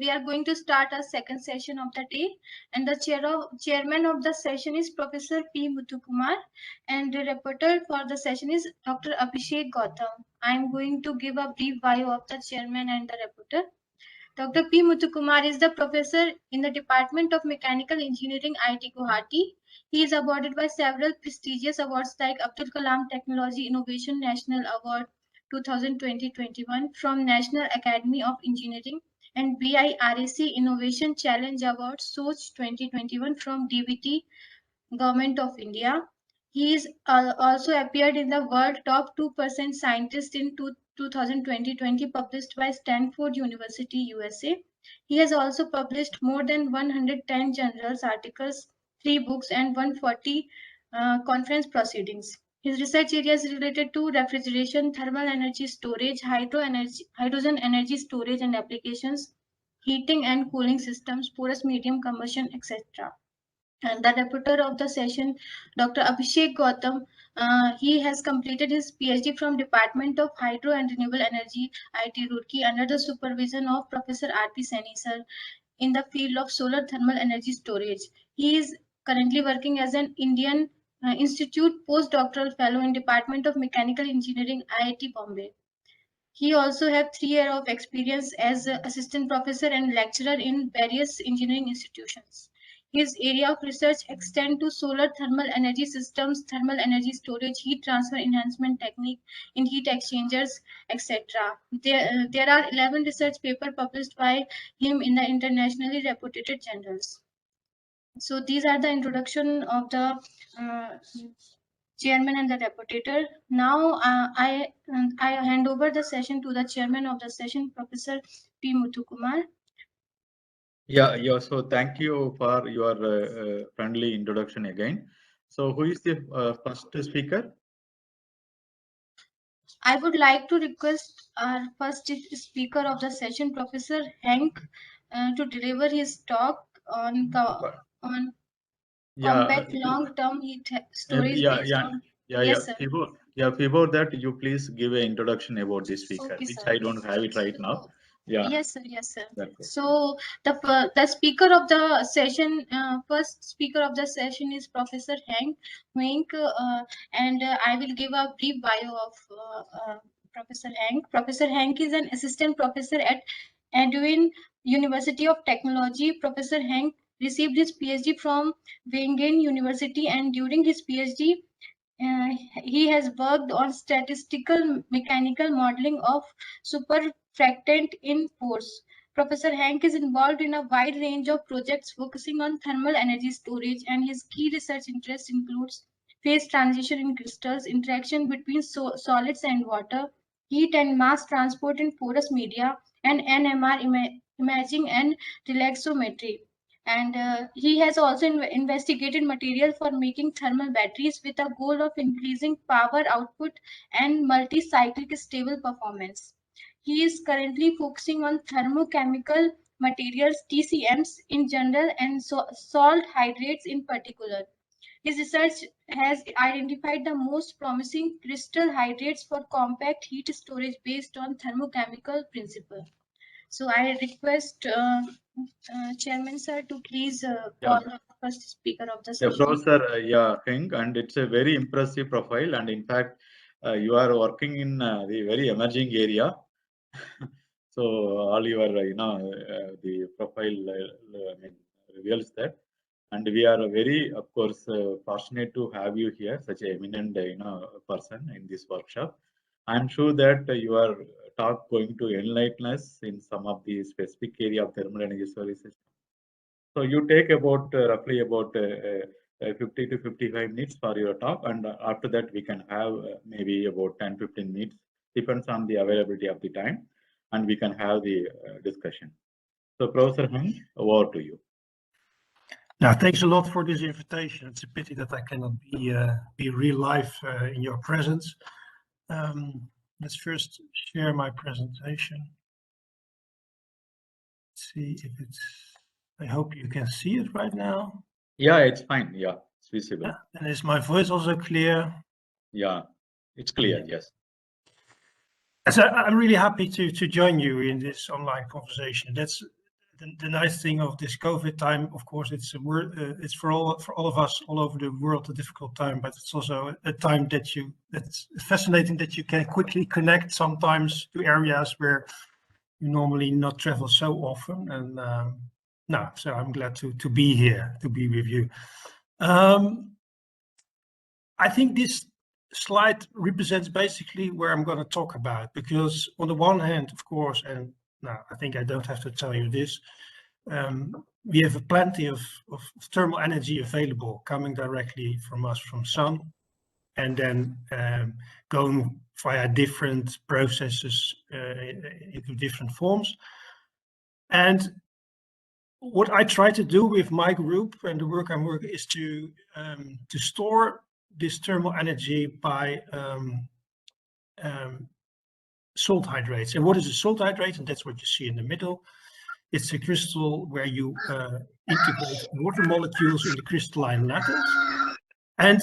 we are going to start our second session of the day. And the chairman of the session is Professor P. Muthukumar, and the reporter for the session is Dr. Abhishek Gautam. I am going to give a brief bio of the chairman and the reporter. Dr. P. Muthukumar is the professor in the Department of Mechanical Engineering, IIT Guwahati. He is awarded by several prestigious awards like Abdul Kalam Technology Innovation National Award 2020-21 from National Academy of Engineering and BIRAC Innovation Challenge Award SOCH 2021 from DBT Government of India. He is also appeared in the World Top 2% Scientist in 2020 published by Stanford University, USA. He has also published more than 110 journals articles, 3 books, and 140 conference proceedings. His research areas related to refrigeration, thermal energy storage, hydrogen energy storage and applications, heating and cooling systems, porous medium combustion, etc. And the reporter of the session, Dr. Abhishek Gautam, he has completed his PhD from Department of Hydro and Renewable Energy, IIT Roorkee, under the supervision of Professor R.P. Saini sir in the field of solar thermal energy storage. He is currently working as an Indian Institute postdoctoral fellow in Department of Mechanical Engineering, IIT Bombay. He also has 3 years of experience as assistant professor and lecturer in various engineering institutions. His area of research extends to solar thermal energy systems, thermal energy storage, heat transfer enhancement technique in heat exchangers, etc. There are 11 research papers published by him in the internationally reputed journals. So these are the introduction of the chairman and the reporter. Now I hand over the session to the chairman of the session, Professor P. Muthukumar. Yeah. So thank you for your friendly introduction again. So who is the first speaker? I would like to request our first speaker of the session, Professor Hank, to deliver his talk on compact long-term heat storage based on. Yes, sir. Before that, you please give an introduction about this speaker, Okay, which sir. I don't have it right now. Yeah. Yes, sir. So the speaker of the session, first speaker of the session is Professor Hank Wink, and I will give a brief bio of Professor Hank. Professor Hank is an assistant professor at Edwin University of Technology. Professor Hank received his PhD from Wageningen University, and during his PhD, he has worked on statistical mechanical modeling of superfractant in pores. Professor Hank is involved in a wide range of projects focusing on thermal energy storage, and his key research interest includes phase transition in crystals, interaction between solids and water, heat and mass transport in porous media, and NMR imaging and relaxometry. And he has also investigated material for making thermal batteries with a goal of increasing power output and multi-cyclic stable performance. He is currently focusing on thermochemical materials, TCMs in general, and salt hydrates in particular. His research has identified the most promising crystal hydrates for compact heat storage based on thermochemical principle. So I request Chairman sir to please call the first speaker of the session. Professor Heng, and it's a very impressive profile. And in fact, you are working in the very emerging area. So all your the profile reveals that. And we are very, of course, fortunate to have you here, such an eminent person in this workshop. I'm sure that your talk going to enlighten us in some of the specific area of thermal energy services. So you take about roughly about 50 to 55 minutes for your talk, and after that we can have maybe about 10-15 minutes, depends on the availability of the time, and we can have the discussion. So Professor Heng, over to you. Yeah, thanks a lot for this invitation. It's a pity that I cannot be real live in your presence. Let's first share my presentation. Let's see if it's. I hope you can see it right now. Yeah, it's fine. Yeah, it's visible. Yeah. And is my voice also clear? Yeah, it's clear. Yes. So I'm really happy to join you in this online conversation. That's the nice thing of this COVID time, of course, it's for all of us all over the world a difficult time, but it's also a time that's fascinating, that you can quickly connect sometimes to areas where you normally not travel so often. And no, so I'm glad to be here, to be with you. I think this slide represents basically where I'm going to talk about, because on the one hand, of course, and now I think I don't have to tell you this, we have plenty of thermal energy available coming directly from us from sun, and then going via different processes into different forms. And what I try to do with my group and the work I'm working is to store this thermal energy by salt hydrates. And what is a salt hydrate? And that's what you see in the middle. It's a crystal where you integrate water molecules in the crystalline lattice. And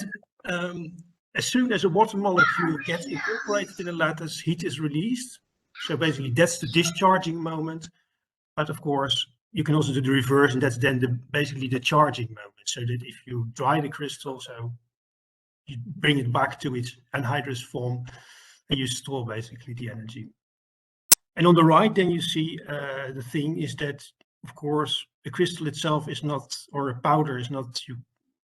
as soon as a water molecule gets incorporated in the lattice, heat is released. So basically that's the discharging moment. But of course, you can also do the reverse, and that's then basically the charging moment. So that if you dry the crystal, so you bring it back to its anhydrous form, and you store basically the energy. And on the right, then you see the thing is that, of course, the crystal itself is not, or a powder is not, you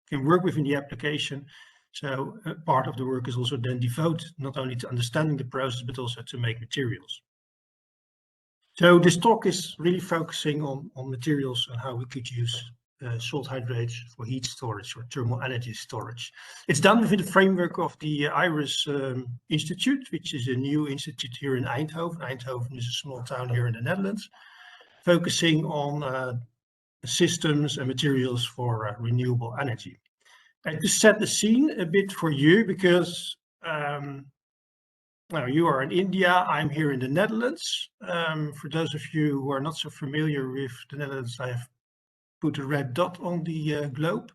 can work within the application. So part of the work is also then devoted not only to understanding the process, but also to make materials. So this talk is really focusing on materials and how we could use salt hydrates for heat storage or thermal energy storage. It's done within the framework of the IRIS Institute, which is a new institute here in Eindhoven. Eindhoven is a small town here in the Netherlands, focusing on systems and materials for renewable energy. And to set the scene a bit for you, because now you are in India, I'm here in the Netherlands. For those of you who are not so familiar with the Netherlands, I have put a red dot on the globe.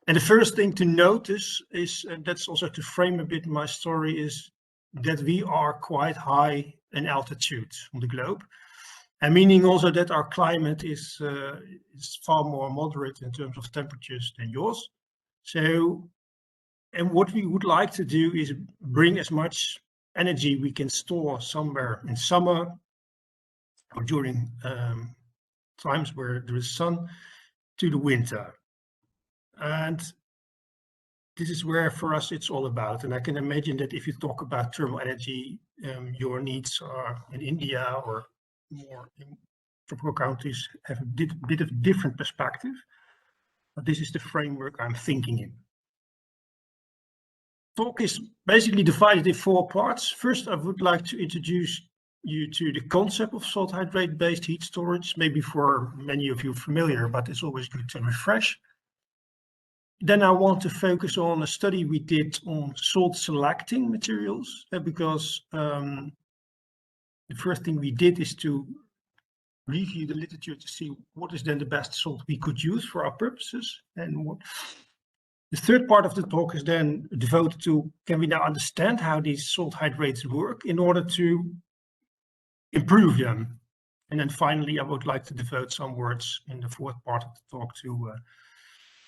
And the first thing to notice is, and that's also to frame a bit my story, is that we are quite high in altitude on the globe. And meaning also that our climate is far more moderate in terms of temperatures than yours. So, and what we would like to do is bring as much energy we can store somewhere in summer or during times where there is sun to the winter. And this is where for us it's all about. And I can imagine that if you talk about thermal energy, your needs are in India or more in tropical countries have a bit of different perspective. But this is the framework I'm thinking in. Talk is basically divided in 4 parts. First, I would like to introduce you to the concept of salt hydrate-based heat storage, maybe for many of you familiar, but it's always good to refresh. Then I want to focus on a study we did on salt selecting materials, because the first thing we did is to review the literature to see what is then the best salt we could use for our purposes. And what the third part of the talk is then devoted to, can we now understand how these salt hydrates work in order to improve them? And then finally, I would like to devote some words in the fourth part of the talk to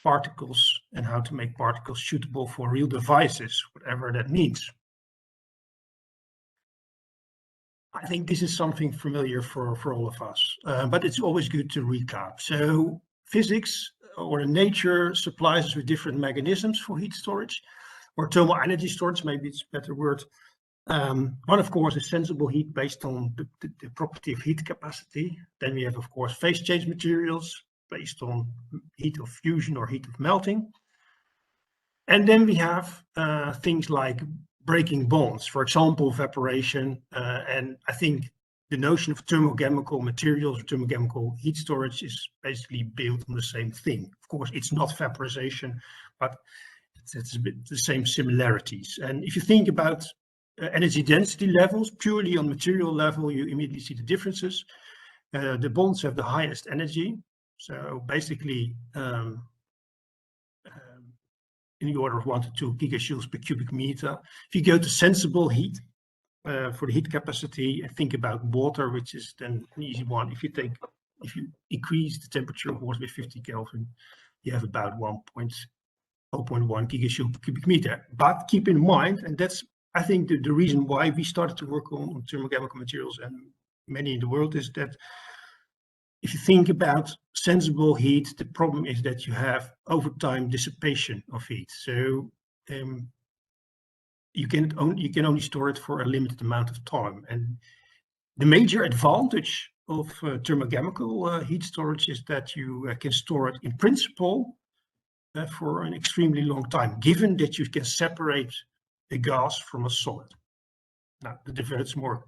particles and how to make particles suitable for real devices, whatever that means. I think this is something familiar for all of us, but it's always good to recap. So physics or nature supplies us with different mechanisms for heat storage, or thermal energy storage, maybe it's a better word. One, of course, is sensible heat based on the property of heat capacity. Then we have, of course, phase change materials based on heat of fusion or heat of melting. And then we have things like breaking bonds, for example, evaporation. And I think the notion of thermochemical materials or thermochemical heat storage is basically built on the same thing. Of course, it's not vaporization, but it's a bit the same similarities. And if you think about energy density levels, purely on material level, you immediately see the differences. The bonds have the highest energy. So basically, in the order of 1 to 2 gigajoules per cubic meter. If you go to sensible heat, for the heat capacity, and think about water, which is then an easy one. If you take if you increase the temperature of water with 50 Kelvin, you have about 1.0.1 gigajoule per cubic meter. But keep in mind, and that's, I think, the reason why we started to work on thermochemical materials and many in the world, is that if you think about sensible heat, the problem is that you have over time dissipation of heat. So you can only store it for a limited amount of time. And the major advantage of thermochemical heat storage is that you can store it in principle for an extremely long time, given that you can separate a gas from a solid. Now, the difference more.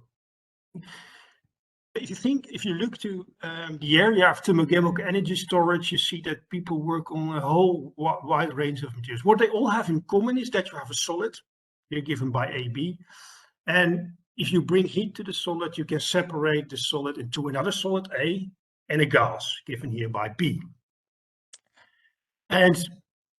If you look to the area of thermochemical energy storage, you see that people work on a whole wide range of materials. What they all have in common is that you have a solid, here given by AB, and if you bring heat to the solid, you can separate the solid into another solid, A, and a gas, given here by B. And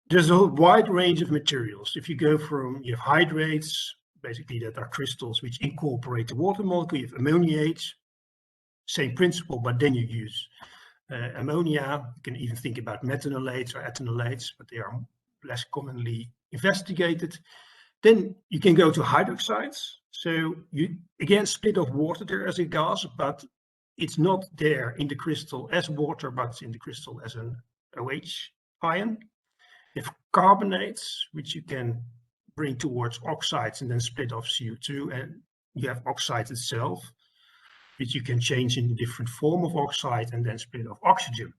there's a wide range of materials. If you go from, you have hydrates, basically that are crystals which incorporate the water molecule. You have ammoniates, same principle, but then you use ammonia. You can even think about methanolates or ethanolates, but they are less commonly investigated. Then you can go to hydroxides. So you again split off water there as a gas, but it's not there in the crystal as water, but it's in the crystal as an OH ion. You have carbonates, which you can bring towards oxides and then split off CO2, and you have oxides itself, which you can change in a different form of oxide and then split off oxygen.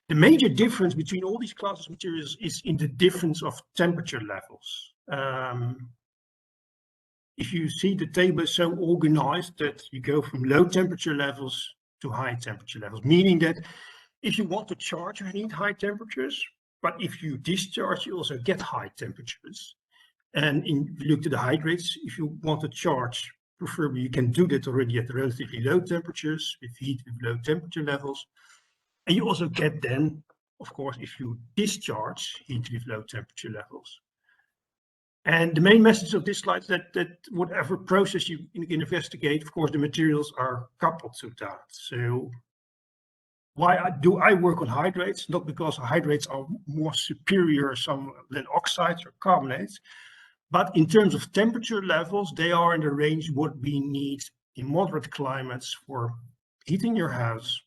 The major difference between all these classes of materials is in the difference of temperature levels. If you see, the table is so organized that you go from low temperature levels to high temperature levels, meaning that if you want to charge, you need high temperatures, but if you discharge, you also get high temperatures. And if you look to the hydrates, if you want to charge, preferably you can do that already at relatively low temperatures with heat with low temperature levels. And you also get then, of course, if you discharge, heat with low temperature levels. And the main message of this slide is that whatever process you can investigate, of course, the materials are coupled to that. So why do I work on hydrates? Not because hydrates are more superior than oxides or carbonates, but in terms of temperature levels, they are in the range what we need in moderate climates for heating your house,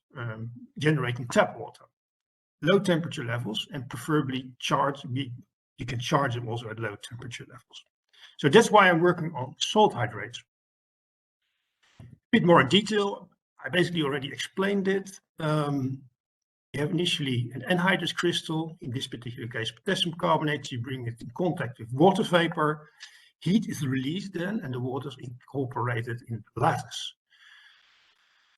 generating tap water. Low temperature levels, and preferably you can charge them also at low temperature levels. So that's why I'm working on salt hydrates. A bit more in detail, I basically already explained it. You have initially an anhydrous crystal, in this particular case potassium carbonate. You bring it in contact with water vapor. Heat is released then, and the water is incorporated in the lattice.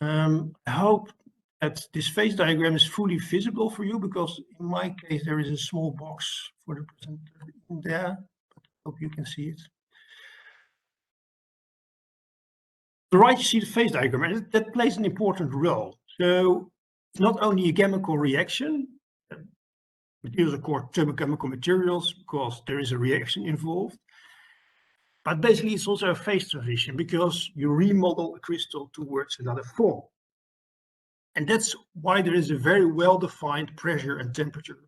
I hope that this phase diagram is fully visible for you, because in my case there is a small box for the presenter in there, but I hope you can see it. To the right you see the phase diagram, and that plays an important role. So it's not only a chemical reaction. Materials are called thermochemical materials because there is a reaction involved. But basically it's also a phase transition, because you remodel a crystal towards another form. And that's why there is a very well-defined pressure and temperature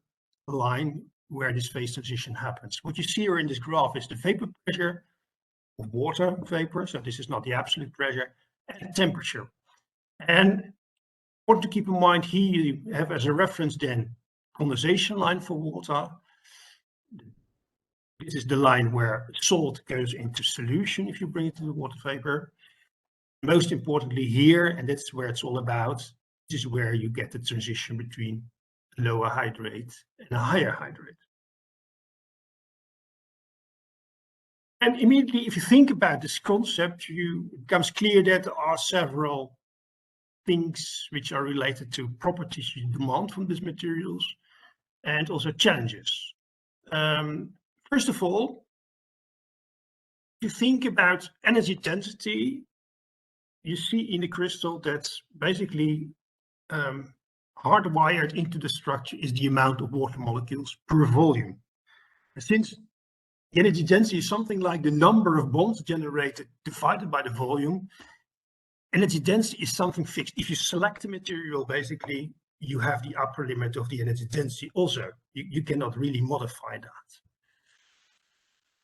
line where this phase transition happens. What you see here in this graph is the vapor pressure of water vapor. So this is not the absolute pressure, and temperature. And important to keep in mind, here you have as a reference then condensation line for water. This is the line where salt goes into solution if you bring it to the water vapor. Most importantly here, and that's where it's all about, this is where you get the transition between a lower hydrate and a higher hydrate. And immediately, if you think about this concept, it becomes clear that there are several things which are related to properties you demand from these materials, and also challenges. First of all, if you think about energy density, you see in the crystal that's basically hardwired into the structure is the amount of water molecules per volume. And since the energy density is something like the number of bonds generated divided by the volume, energy density is something fixed. If you select a material, basically, you have the upper limit of the energy density also. You cannot really modify that.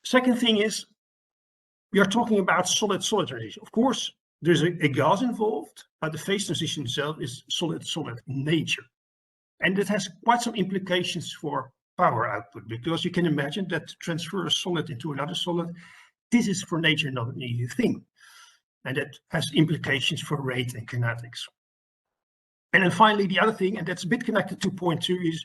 Second thing is, we are talking about solid-solid transition. Of course, there's a gas involved, but the phase transition itself is solid-solid in nature. And it has quite some implications for power output, because you can imagine that to transfer a solid into another solid, this is for nature not an easy thing. And that has implications for rate and kinetics. And then finally, the other thing, and that's a bit connected to point 2, is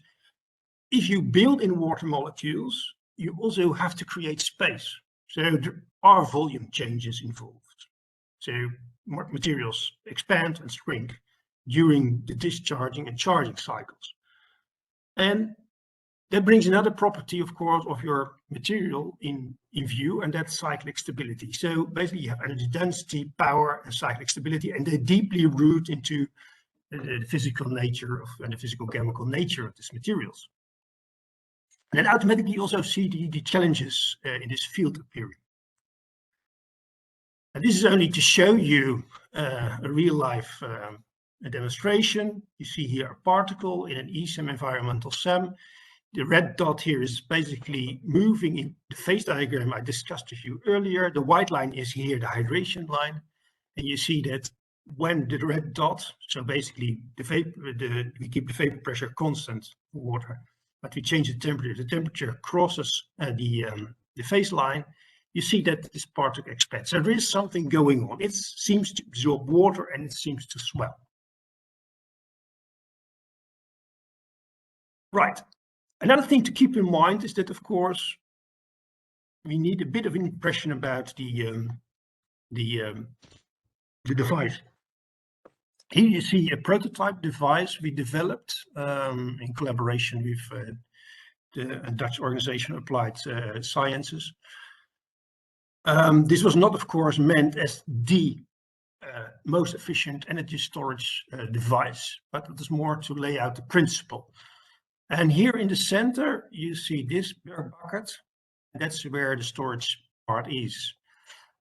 if you build in water molecules, you also have to create space. So there are volume changes involved. So materials expand and shrink during the discharging and charging cycles. And that brings another property, of course, of your material in view, and that's cyclic stability. So basically you have energy density, power, and cyclic stability, and they deeply root into the physical nature of, and the physical chemical nature of these materials. And then automatically you also see the challenges in this field appearing. And this is only to show you a real life demonstration. You see here a particle in an ESEM environmental SEM. The red dot here is basically moving in the phase diagram I discussed with you earlier. The white line is here, the hydration line. And you see that when the red dot, so basically we keep the vapor pressure constant for water, but we change the temperature crosses the phase line, you see that this particle expands. So there is something going on. It seems to absorb water and it seems to swell. Right. Another thing to keep in mind is that, of course, we need a bit of an impression about the device. Here you see a prototype device we developed in collaboration with the Dutch organization Applied Sciences. This was not, of course, meant as the most efficient energy storage device, but it is more to lay out the principle. And here in the center, you see this bucket. That's where the storage part is.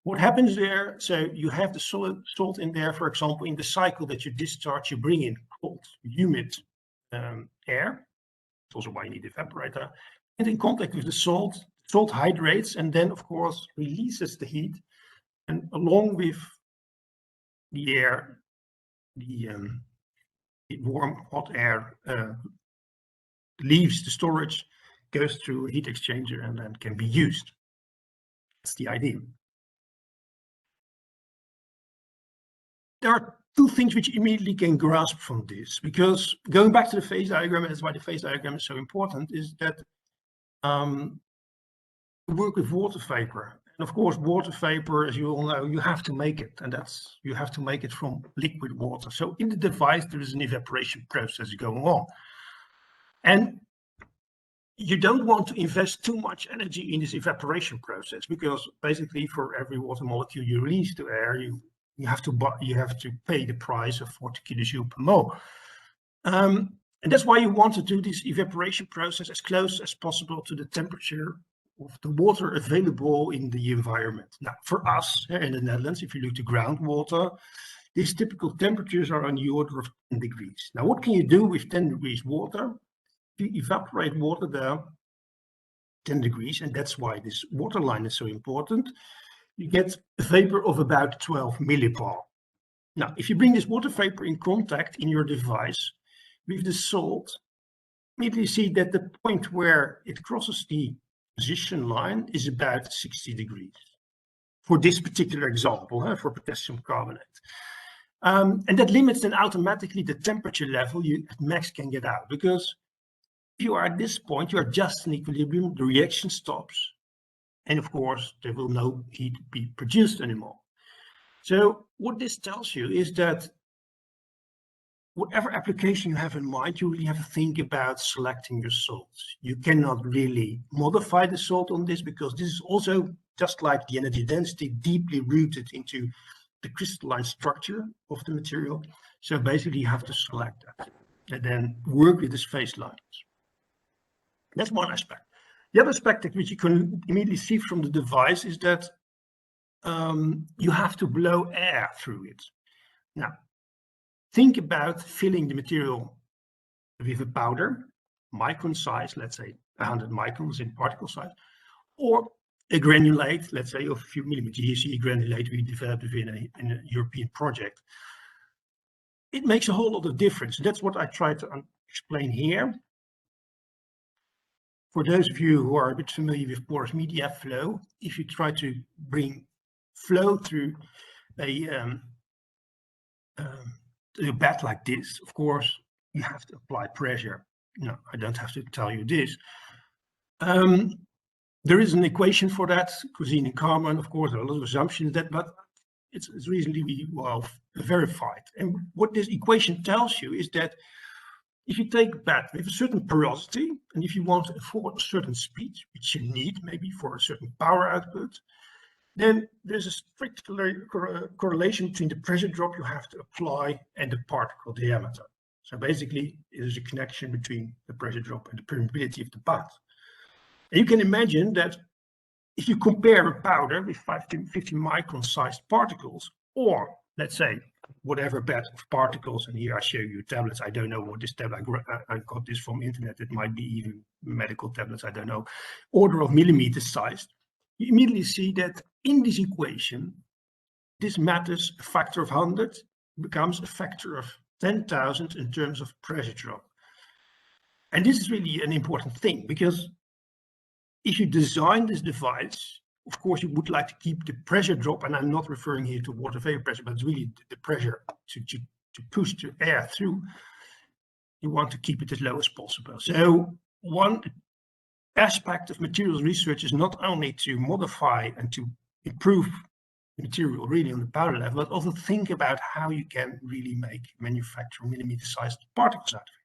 What happens there, so you have the solid salt in there, for example, in the cycle that you discharge, you bring in cold, humid air. That's also why you need evaporator. And in contact with the salt hydrates and then, of course, releases the heat. And along with the air, the warm, hot air leaves the storage, goes through a heat exchanger, and then can be used. That's the idea. There are two things which you immediately can grasp from this, because going back to the phase diagram, and that's why the phase diagram is so important, is that work with water vapor. And of course, water vapor, as you all know, you have to make it, and you have to make it from liquid water. So in the device, there is an evaporation process going on. And you don't want to invest too much energy in this evaporation process, because basically for every water molecule you release to air, you have to pay the price of 40 kilojoules per mole. And that's why you want to do this evaporation process as close as possible to the temperature of the water available in the environment. Now, for us here in the Netherlands, if you look to groundwater, these typical temperatures are on the order of 10 degrees. Now, what can you do with 10 degrees water? If you evaporate water there 10 degrees, and that's why this water line is so important, you get a vapor of about 12 millipar. Now, if you bring this water vapor in contact in your device with the salt, immediately see that the point where it crosses the position line is about 60 degrees. For this particular example, for potassium carbonate. And that limits then automatically the temperature level you at max can get out, because if you are at this point, you are just in equilibrium, the reaction stops, and of course, there will no heat be produced anymore. So what this tells you is that whatever application you have in mind, you really have to think about selecting your salts. You cannot really modify the salt on this, because this is also, just like the energy density, deeply rooted into the crystalline structure of the material. So basically you have to select that and then work with these phase lines. That's one aspect. The other aspect which you can immediately see from the device is that you have to blow air through it. Now, think about filling the material with a powder, micron size, let's say 100 microns in particle size, or a granulate, let's say of a few millimeters. You see a granulate we developed within a European project. It makes a whole lot of difference. That's what I try to explain here. For those of you who are a bit familiar with porous media flow, if you try to bring flow through a bed like this, of course, you have to apply pressure. No, I don't have to tell you this. There is an equation for that, cuisine and carbon. Of course, there are a lot of assumptions that, but it's reasonably well verified. And what this equation tells you is that if you take a bed with a certain porosity, and if you want to afford a certain speed, which you need maybe for a certain power output, then there's a strict correlation between the pressure drop you have to apply and the particle diameter. So basically, it is a connection between the pressure drop and the permeability of the bed. And you can imagine that if you compare a powder with 5 to 50 micron sized particles, or let's say whatever bed of particles, and here I show you tablets. I don't know what this tablet, I got this from internet. It might be even medical tablets, I don't know, order of millimeters sized. You immediately see that in this equation, this matters a factor of 100 becomes a factor of 10,000 in terms of pressure drop. And this is really an important thing, because if you design this device, of course, you would like to keep the pressure drop, and I'm not referring here to water vapor pressure, but it's really the pressure to push the air through. You want to keep it as low as possible. So one aspect of materials research is not only to modify and to improve the material really on the powder level, but also think about how you can really manufacture millimeter-sized particles out of it.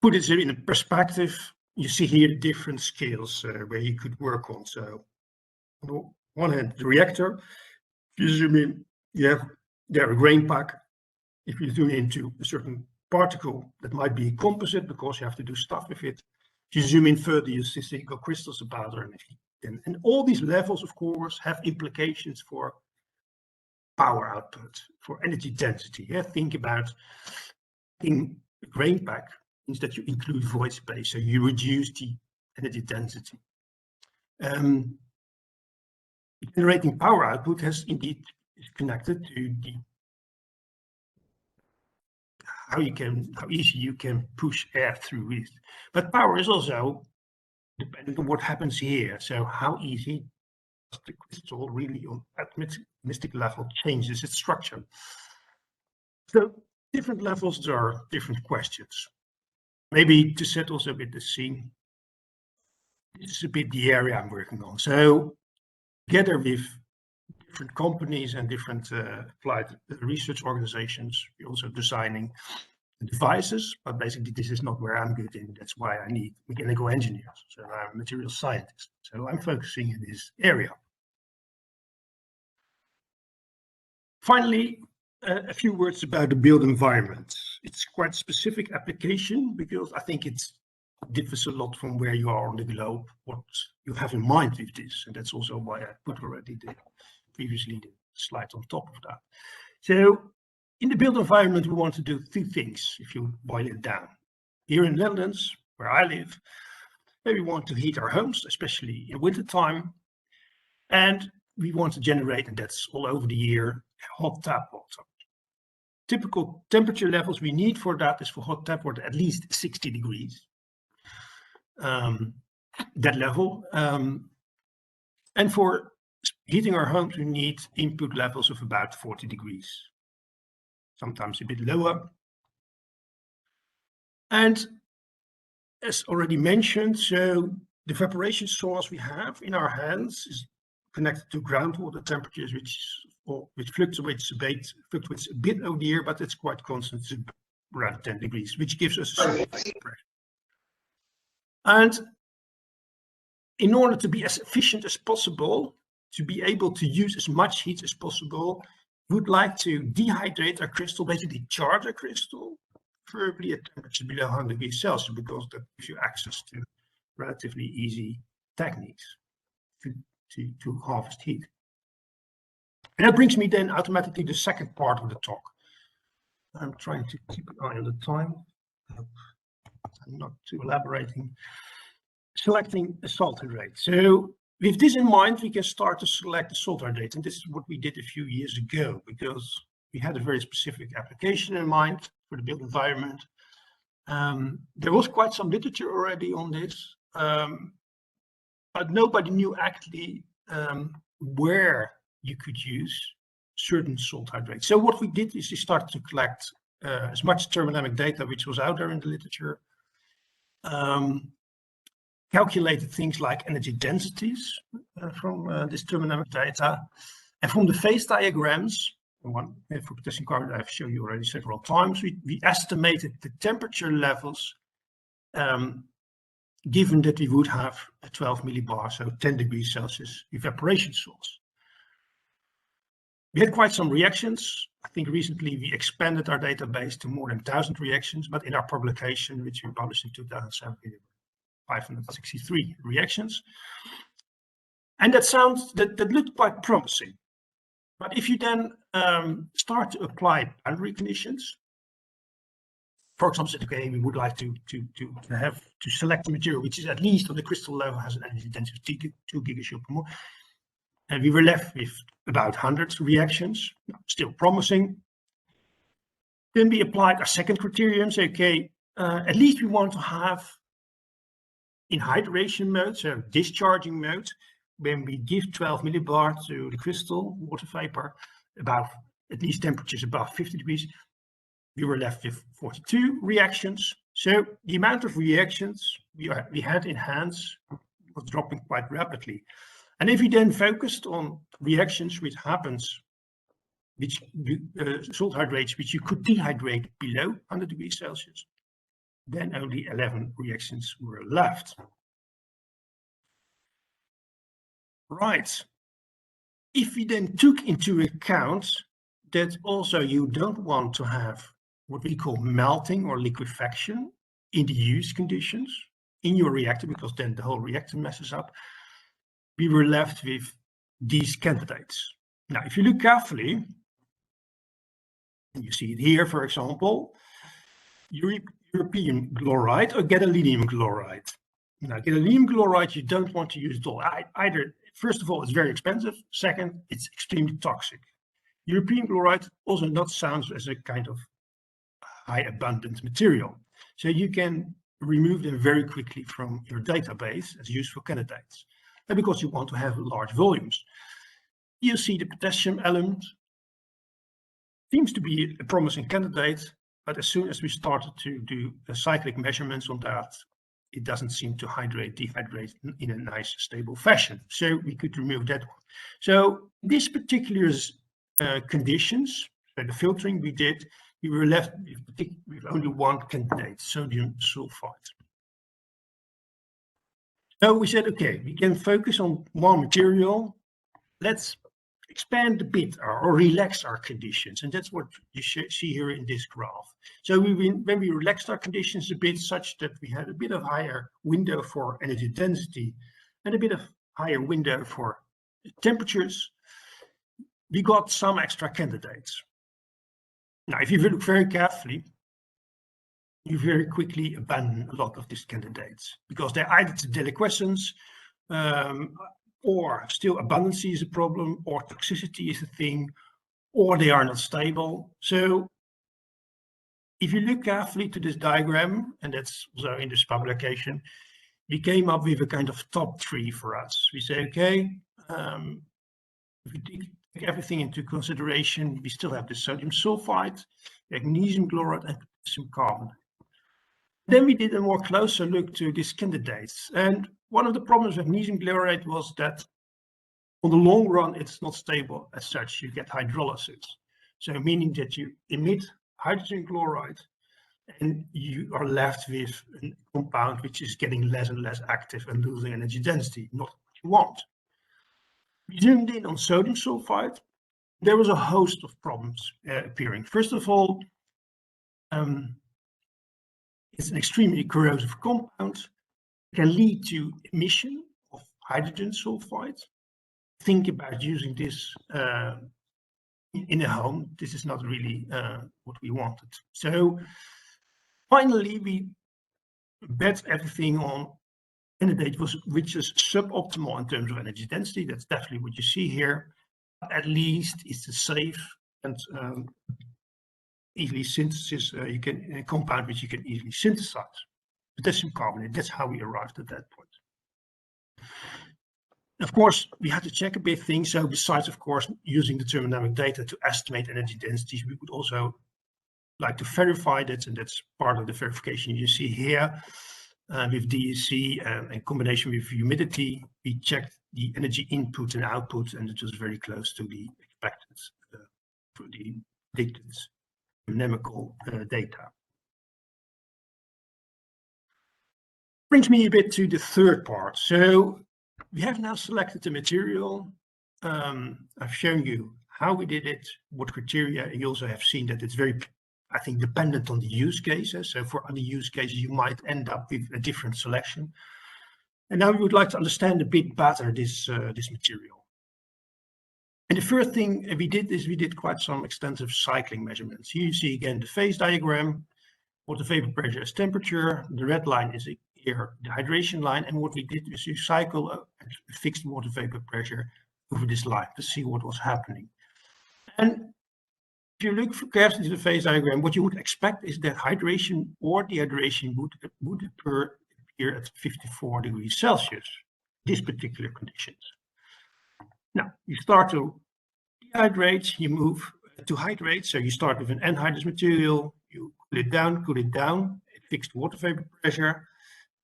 Put it in a perspective. You see here the different scales where you could work on. So on the one hand, the reactor, if you zoom in, you have there a grain pack. If you zoom into a certain particle, that might be a composite because you have to do stuff with it. If you zoom in further, you see single crystals of powder. And all these levels, of course, have implications for power output, for energy density. Yeah? Think about in a grain pack, means that you include void space, so you reduce the energy density. Generating power output is connected to the how easy you can push air through it. But power is also depending on what happens here. So how easy does the crystal really on atomistic level changes its structure? So different levels, there are different questions. Maybe to set also a bit the scene, this is a bit the area I'm working on. So together with different companies and different applied research organizations, we're also designing devices, but basically this is not where I'm good in. That's why I need mechanical engineers. So I'm a material scientist. So I'm focusing in this area. Finally, a few words about the built environment. It's quite a specific application because I think it differs a lot from where you are on the globe, what you have in mind with this. And that's also why I put already previously the slide on top of that. So in the built environment, we want to do two things, if you boil it down. Here in the Netherlands, where I live, we want to heat our homes, especially in wintertime. And we want to generate, and that's all over the year, hot tap water. Typical temperature levels we need for that is for hot tap water at least 60 degrees. That level. And for heating our homes, we need input levels of about 40 degrees. Sometimes a bit lower. And as already mentioned, so the evaporation source we have in our hands is connected to groundwater temperatures, which fluctuates a bit over the year, but it's quite constant, around 10 degrees, which gives us a certain pressure. And in order to be as efficient as possible, to be able to use as much heat as possible, we would like to dehydrate our crystal, basically charge our crystal, preferably at temperature below 100 degrees Celsius, because that gives you access to relatively easy techniques to harvest heat. And that brings me then automatically to the second part of the talk. I'm trying to keep an eye on the time. I'm not too elaborating. Selecting a salt hydrate. So with this in mind, we can start to select the salt hydrate. And this is what we did a few years ago, because we had a very specific application in mind for the built environment. There was quite some literature already on this, but nobody knew actually where you could use certain salt hydrates. So what we did is we started to collect as much thermodynamic data which was out there in the literature, calculated things like energy densities from this thermodynamic data, and from the phase diagrams, the one for potassium carbonate I've shown you already several times, we estimated the temperature levels given that we would have a 12 millibar, so 10 degrees Celsius evaporation source. We had quite some reactions. I think recently we expanded our database to more than 1,000 reactions, but in our publication, which we published in 2017, 563 reactions. And that looked quite promising. But if you then start to apply boundary conditions, for example, okay, we would like to select a material which is at least on the crystal level has an energy density of 2 gigajoule per mole, and we were left with about 100 reactions, still promising. Then we applied our second criterion, say, okay, at least we want to have in hydration mode, so discharging mode, when we give 12 millibar to the crystal water vapor, about at least temperatures above 50 degrees, we were left with 42 reactions. So the amount of reactions we had in hands was dropping quite rapidly. And if we then focused on reactions which salt hydrates which you could dehydrate below 100 degrees Celsius, then only 11 reactions were left. Right. If we then took into account that also you don't want to have what we call melting or liquefaction in the use conditions in your reactor, because then the whole reactor messes up, we were left with these candidates. Now, if you look carefully, you see it here, for example, European chloride or gadolinium chloride. Now, gadolinium chloride, you don't want to use at all. Either, first of all, it's very expensive. Second, it's extremely toxic. European chloride also not sounds as a kind of high abundant material. So you can remove them very quickly from your database as useful candidates. And because you want to have large volumes. You see the potassium element seems to be a promising candidate, but as soon as we started to do cyclic measurements on that, it doesn't seem to dehydrate in a nice, stable fashion. So we could remove that one. So these particular conditions, so the filtering we did, we were left with only one candidate, sodium sulfite. So we said, okay, we can focus on one material. Let's expand a bit or relax our conditions. And that's what you see here in this graph. So when we relaxed our conditions a bit, such that we had a bit of higher window for energy density and a bit of higher window for temperatures, we got some extra candidates. Now, if you look very carefully, you very quickly abandon a lot of these candidates because they're either to deliquescence, or still abundancy is a problem, or toxicity is a thing, or they are not stable. So if you look carefully to this diagram, and that's also in this publication, we came up with a kind of top 3 for us. We say, okay, if we take everything into consideration, we still have the sodium sulfite, magnesium chloride, and potassium carbonate. Then we did a more closer look to these candidates. And one of the problems with magnesium chloride was that on the long run, it's not stable as such. You get hydrolysis. So meaning that you emit hydrogen chloride and you are left with a compound which is getting less and less active and losing energy density, not what you want. We zoomed in on sodium sulfite. There was a host of problems appearing. First of all, it's an extremely corrosive compound. It can lead to emission of hydrogen sulfide. Think about using this in a home, this is not really what we wanted. So finally, we bet everything on candidate which is suboptimal in terms of energy density. That's definitely what you see here. At least it's a safe and easily synthesis. You can a compound which you can easily synthesize. Potassium carbonate. That's how we arrived at that point. Of course, we had to check a bit things. So besides, of course, using the thermodynamic data to estimate energy densities, we would also like to verify that, and that's part of the verification you see here. With DEC and in combination with humidity, we checked the energy input and output, and it was very close to the expected for the predicted thermodynamical data. Brings me a bit to the third part. So we have now selected the material. I've shown you how we did it, what criteria. You also have seen that it's very, I think, dependent on the use cases. So for other use cases, you might end up with a different selection. And now we would like to understand a bit better this material. And the first thing we did is we did quite some extensive cycling measurements. Here you see again the phase diagram, water vapor pressure as temperature. The red line is here the hydration line. And what we did is we cycle a fixed water vapor pressure over this line to see what was happening. And if you look carefully at the phase diagram, what you would expect is that hydration or dehydration would appear at 54 degrees Celsius, these particular conditions. Now, you start to dehydrate, you move to hydrate. So you start with an anhydrous material, you cool it down, fixed water vapor pressure.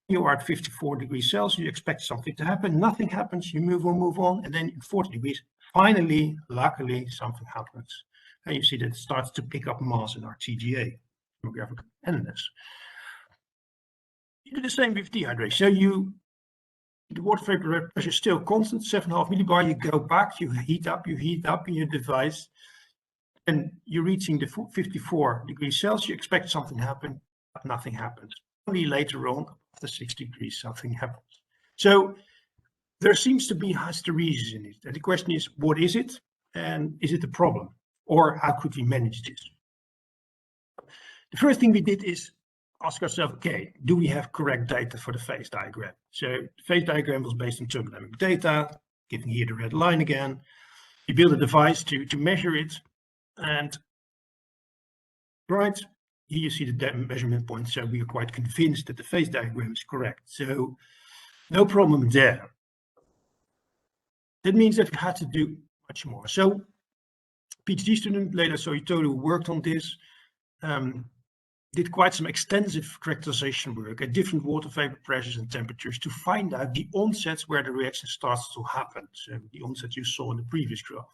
You are at 54 degrees Celsius, you expect something to happen, nothing happens, you move on, and then in 40 degrees, finally, luckily, something happens. And you see that it starts to pick up mass in our TGA, thermographic analysis. You do the same with dehydration. So the water vapor pressure is still constant, 7.5 millibar. You go back, you heat up in your device, and you're reaching the 54 degrees Celsius. You expect something to happen, but nothing happens. Only later on, after 60 degrees, something happens. So there seems to be hysteresis in it. And the question is, what is it? And is it a problem? Or how could we manage this? The first thing we did is ask ourselves, okay, do we have correct data for the phase diagram? So the phase diagram was based on thermodynamic data, giving here the red line again. We built a device to measure it, and right here you see the measurement point. So we are quite convinced that the phase diagram is correct. So no problem there. That means that we had to do much more. So PhD student later, so he totally worked on this, did quite some extensive characterization work at different water vapor pressures and temperatures to find out the onsets where the reaction starts to happen. So the onset you saw in the previous graph.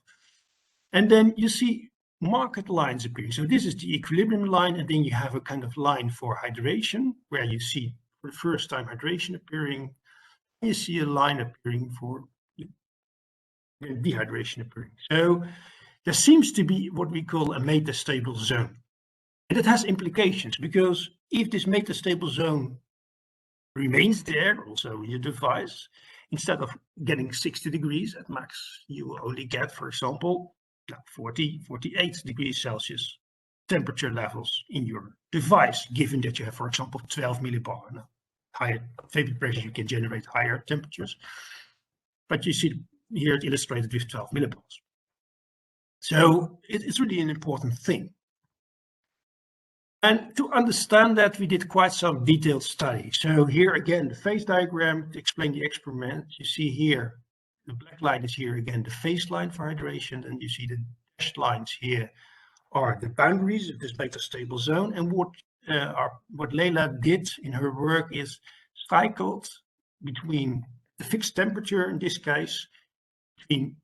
And then you see marked lines appearing. So this is the equilibrium line, and then you have a kind of line for hydration, where you see for the first time hydration appearing. You see a line appearing for dehydration appearing. So there seems to be what we call a metastable zone. And it has implications, because if this metastable zone remains there, also in your device, instead of getting 60 degrees at max, you will only get, for example, 40, 48 degrees Celsius temperature levels in your device, given that you have, for example, 12 millibar. Now, higher vapor pressure, you can generate higher temperatures. But you see here it illustrated with 12 millibars. So it's really an important thing. And to understand that, we did quite some detailed study. So here again, the phase diagram to explain the experiment. You see here, the black line is here again, the phase line for hydration, and you see the dashed lines here are the boundaries of this metastable zone. And what Leila did in her work is cycled between the fixed temperature, in this case, between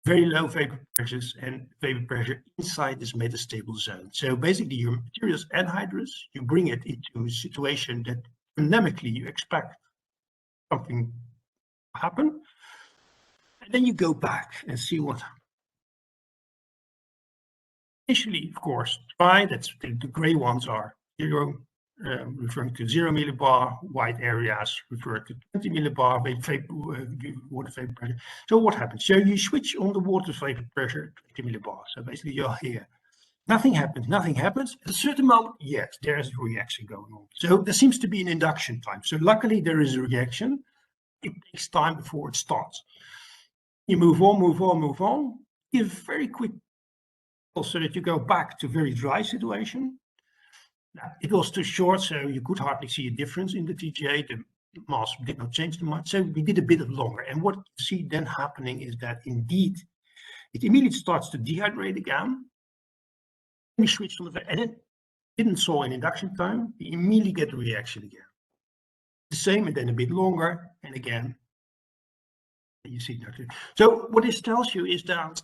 very low vapor pressures and vapor pressure inside this metastable zone. So basically your material is anhydrous, you bring it into a situation that dynamically you expect something to happen, and then you go back and see what happens. Initially, of course, that's the gray ones are 0 referring to 0 millibar, white areas refer to 20 millibar water vapor pressure. So what happens? So you switch on the water vapor pressure 20 millibar. So basically you're here. Nothing happens, nothing happens. At a certain moment, yes, there is a reaction going on. So there seems to be an induction time. So luckily there is a reaction. It takes time before it starts. You move on, move on, move on. Give very quick so that you go back to very dry situation. Now, it was too short, so you could hardly see a difference in the TGA. The mass did not change too much, so we did a bit of longer. And what you see then happening is that indeed, it immediately starts to dehydrate again. We switched on the and it didn't saw an induction time. We immediately get the reaction again. The same, and then a bit longer, and again. You see that. So what this tells you is that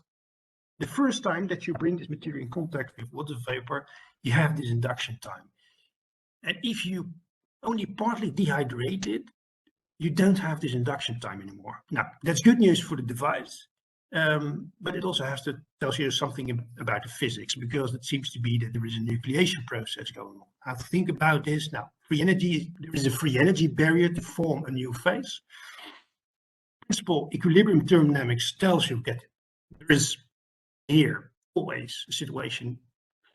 the first time that you bring this material in contact with water vapor, you have this induction time. And if you only partly dehydrate it, you don't have this induction time anymore. Now, that's good news for the device, but it also has to tell you something about the physics, because it seems to be that there is a nucleation process going on. How to think about this? Now, free energy, there is a free energy barrier to form a new phase. Principle equilibrium thermodynamics tells you that there is here always a situation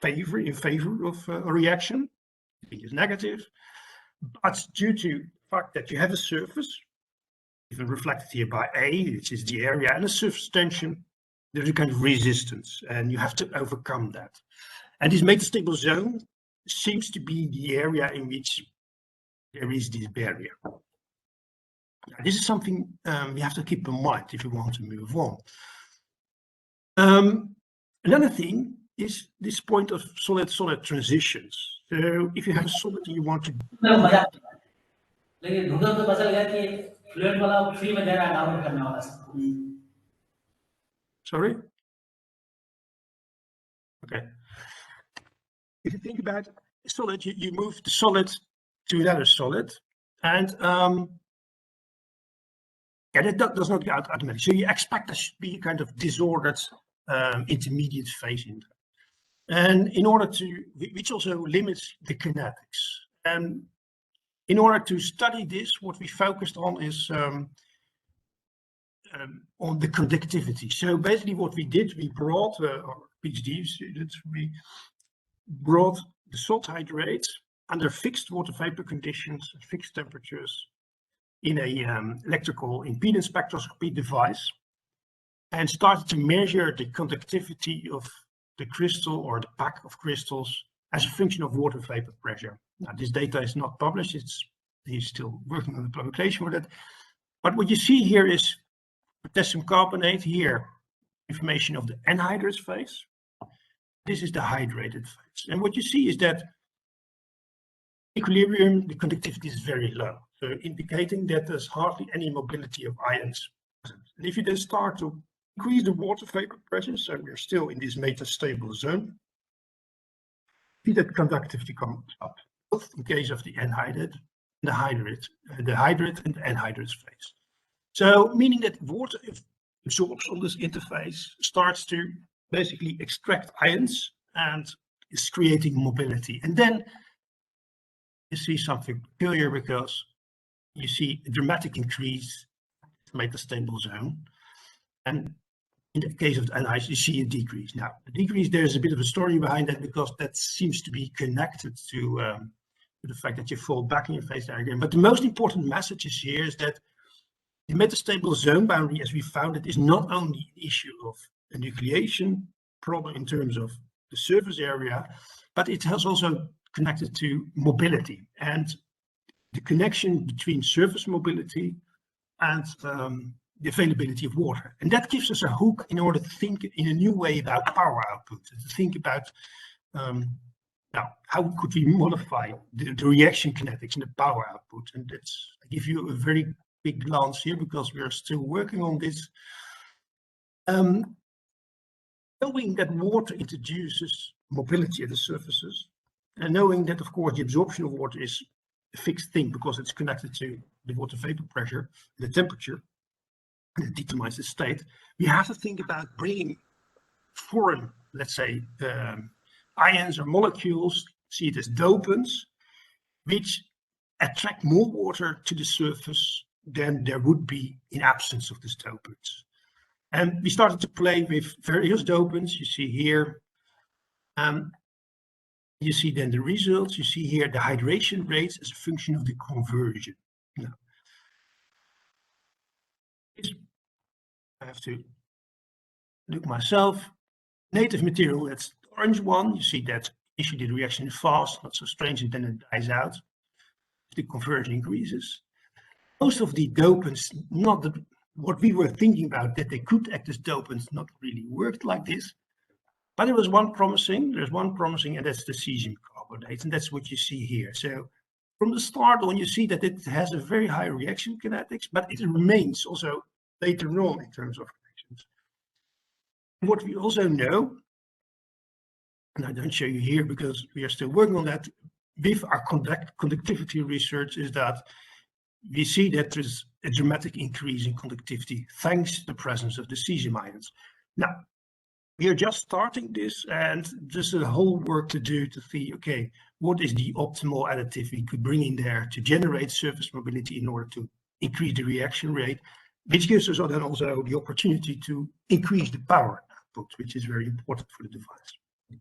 in favor of a reaction. It is negative, but due to the fact that you have a surface, even reflected here by A, which is the area, and a surface tension, there's a kind of resistance, and you have to overcome that. And this metastable zone seems to be the area in which there is this barrier. Now, this is something we have to keep in mind if you want to move on. Another thing is this point of solid-solid transitions. So if you have a solid and you want to... Sorry? Okay. If you think about solid, you move the solid to another solid, and that does not go out automatically. So you expect there should be a kind of disordered intermediate phase in there. And in order to, which also limits the kinetics. And in order to study this, what we focused on is on the conductivity. So basically what we did, we brought, our PhD students, we brought the salt hydrates under fixed water vapor conditions, fixed temperatures, in a electrical impedance spectroscopy device, and started to measure the conductivity of the crystal or the pack of crystals as a function of water vapor pressure. Now, this data is not published. He's still working on the publication with it. But what you see here is potassium carbonate here, information of the anhydrous phase. This is the hydrated phase. And what you see is that equilibrium, the conductivity is very low, so indicating that there's hardly any mobility of ions present. And if you then start to increase the water vapor pressure, so we're still in this metastable zone, see that conductivity comes up, both in case of the anhydride, the hydrate and the anhydrous phase. So meaning that water absorbs on this interface, starts to basically extract ions and is creating mobility. And then you see something peculiar, because you see a dramatic increase in the metastable zone. And in the case of the anhydride, you see a decrease. Now, the decrease, there's a bit of a story behind that, because that seems to be connected to the fact that you fall back in your phase diagram. But the most important message is here is that the metastable zone boundary, as we found it, is not only an issue of a nucleation problem in terms of the surface area, but it has also connected to mobility and the connection between surface mobility and the availability of water. And that gives us a hook in order to think in a new way about power output, to think about now, how could we modify the reaction kinetics and the power output? And that's, I give you a very big glance here, because we are still working on this. Knowing that water introduces mobility at the surfaces, and knowing that, of course, the absorption of water is a fixed thing, because it's connected to the water vapor pressure, the temperature, and it determines the state, we have to think about bringing foreign, let's say, ions or molecules, see it as dopants, which attract more water to the surface than there would be in absence of these dopants. And we started to play with various dopants. You see here, you see then the results. You see here the hydration rates as a function of the conversion. Now, I have to look myself. Native material, that's the orange one. You see that initially the reaction is fast, not so strange, and then it dies out. The conversion increases. Most of the dopants, not the, what we were thinking about, that they could act as dopants, not really worked like this. But there was one promising, there's one promising, and that's the cesium carbonate, and that's what you see here. So from the start on, you see that it has a very high reaction kinetics, but it remains also later on in terms of reactions. What we also know, and I don't show you here because we are still working on that, with our conductivity research, is that we see that there's a dramatic increase in conductivity thanks to the presence of the cesium ions. Now, we are just starting this, and there's a whole work to do to see, okay, what is the optimal additive we could bring in there to generate surface mobility in order to increase the reaction rate, which gives us then also the opportunity to increase the power output, which is very important for the device.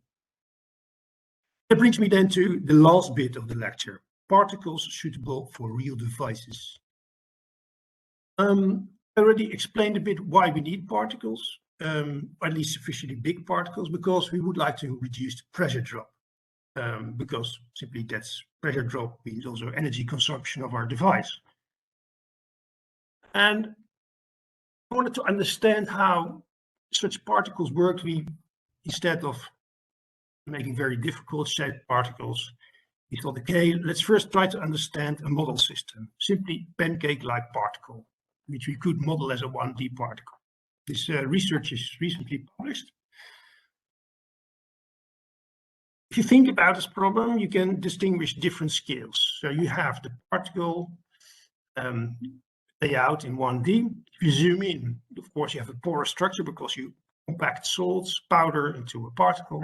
That brings me then to the last bit of the lecture, particles suitable for real devices. I already explained a bit why we need particles, at least sufficiently big particles, because we would like to reduce the pressure drop, because simply that's pressure drop means also energy consumption of our device. And in order to understand how such particles work, we, instead of making very difficult shaped particles, we thought, okay, let's first try to understand a model system, simply pancake-like particle, which we could model as a 1D particle. This research is recently published. If you think about this problem, you can distinguish different scales. So you have the particle layout in 1D. If you zoom in, of course, you have a porous structure because you compact salts, powder into a particle.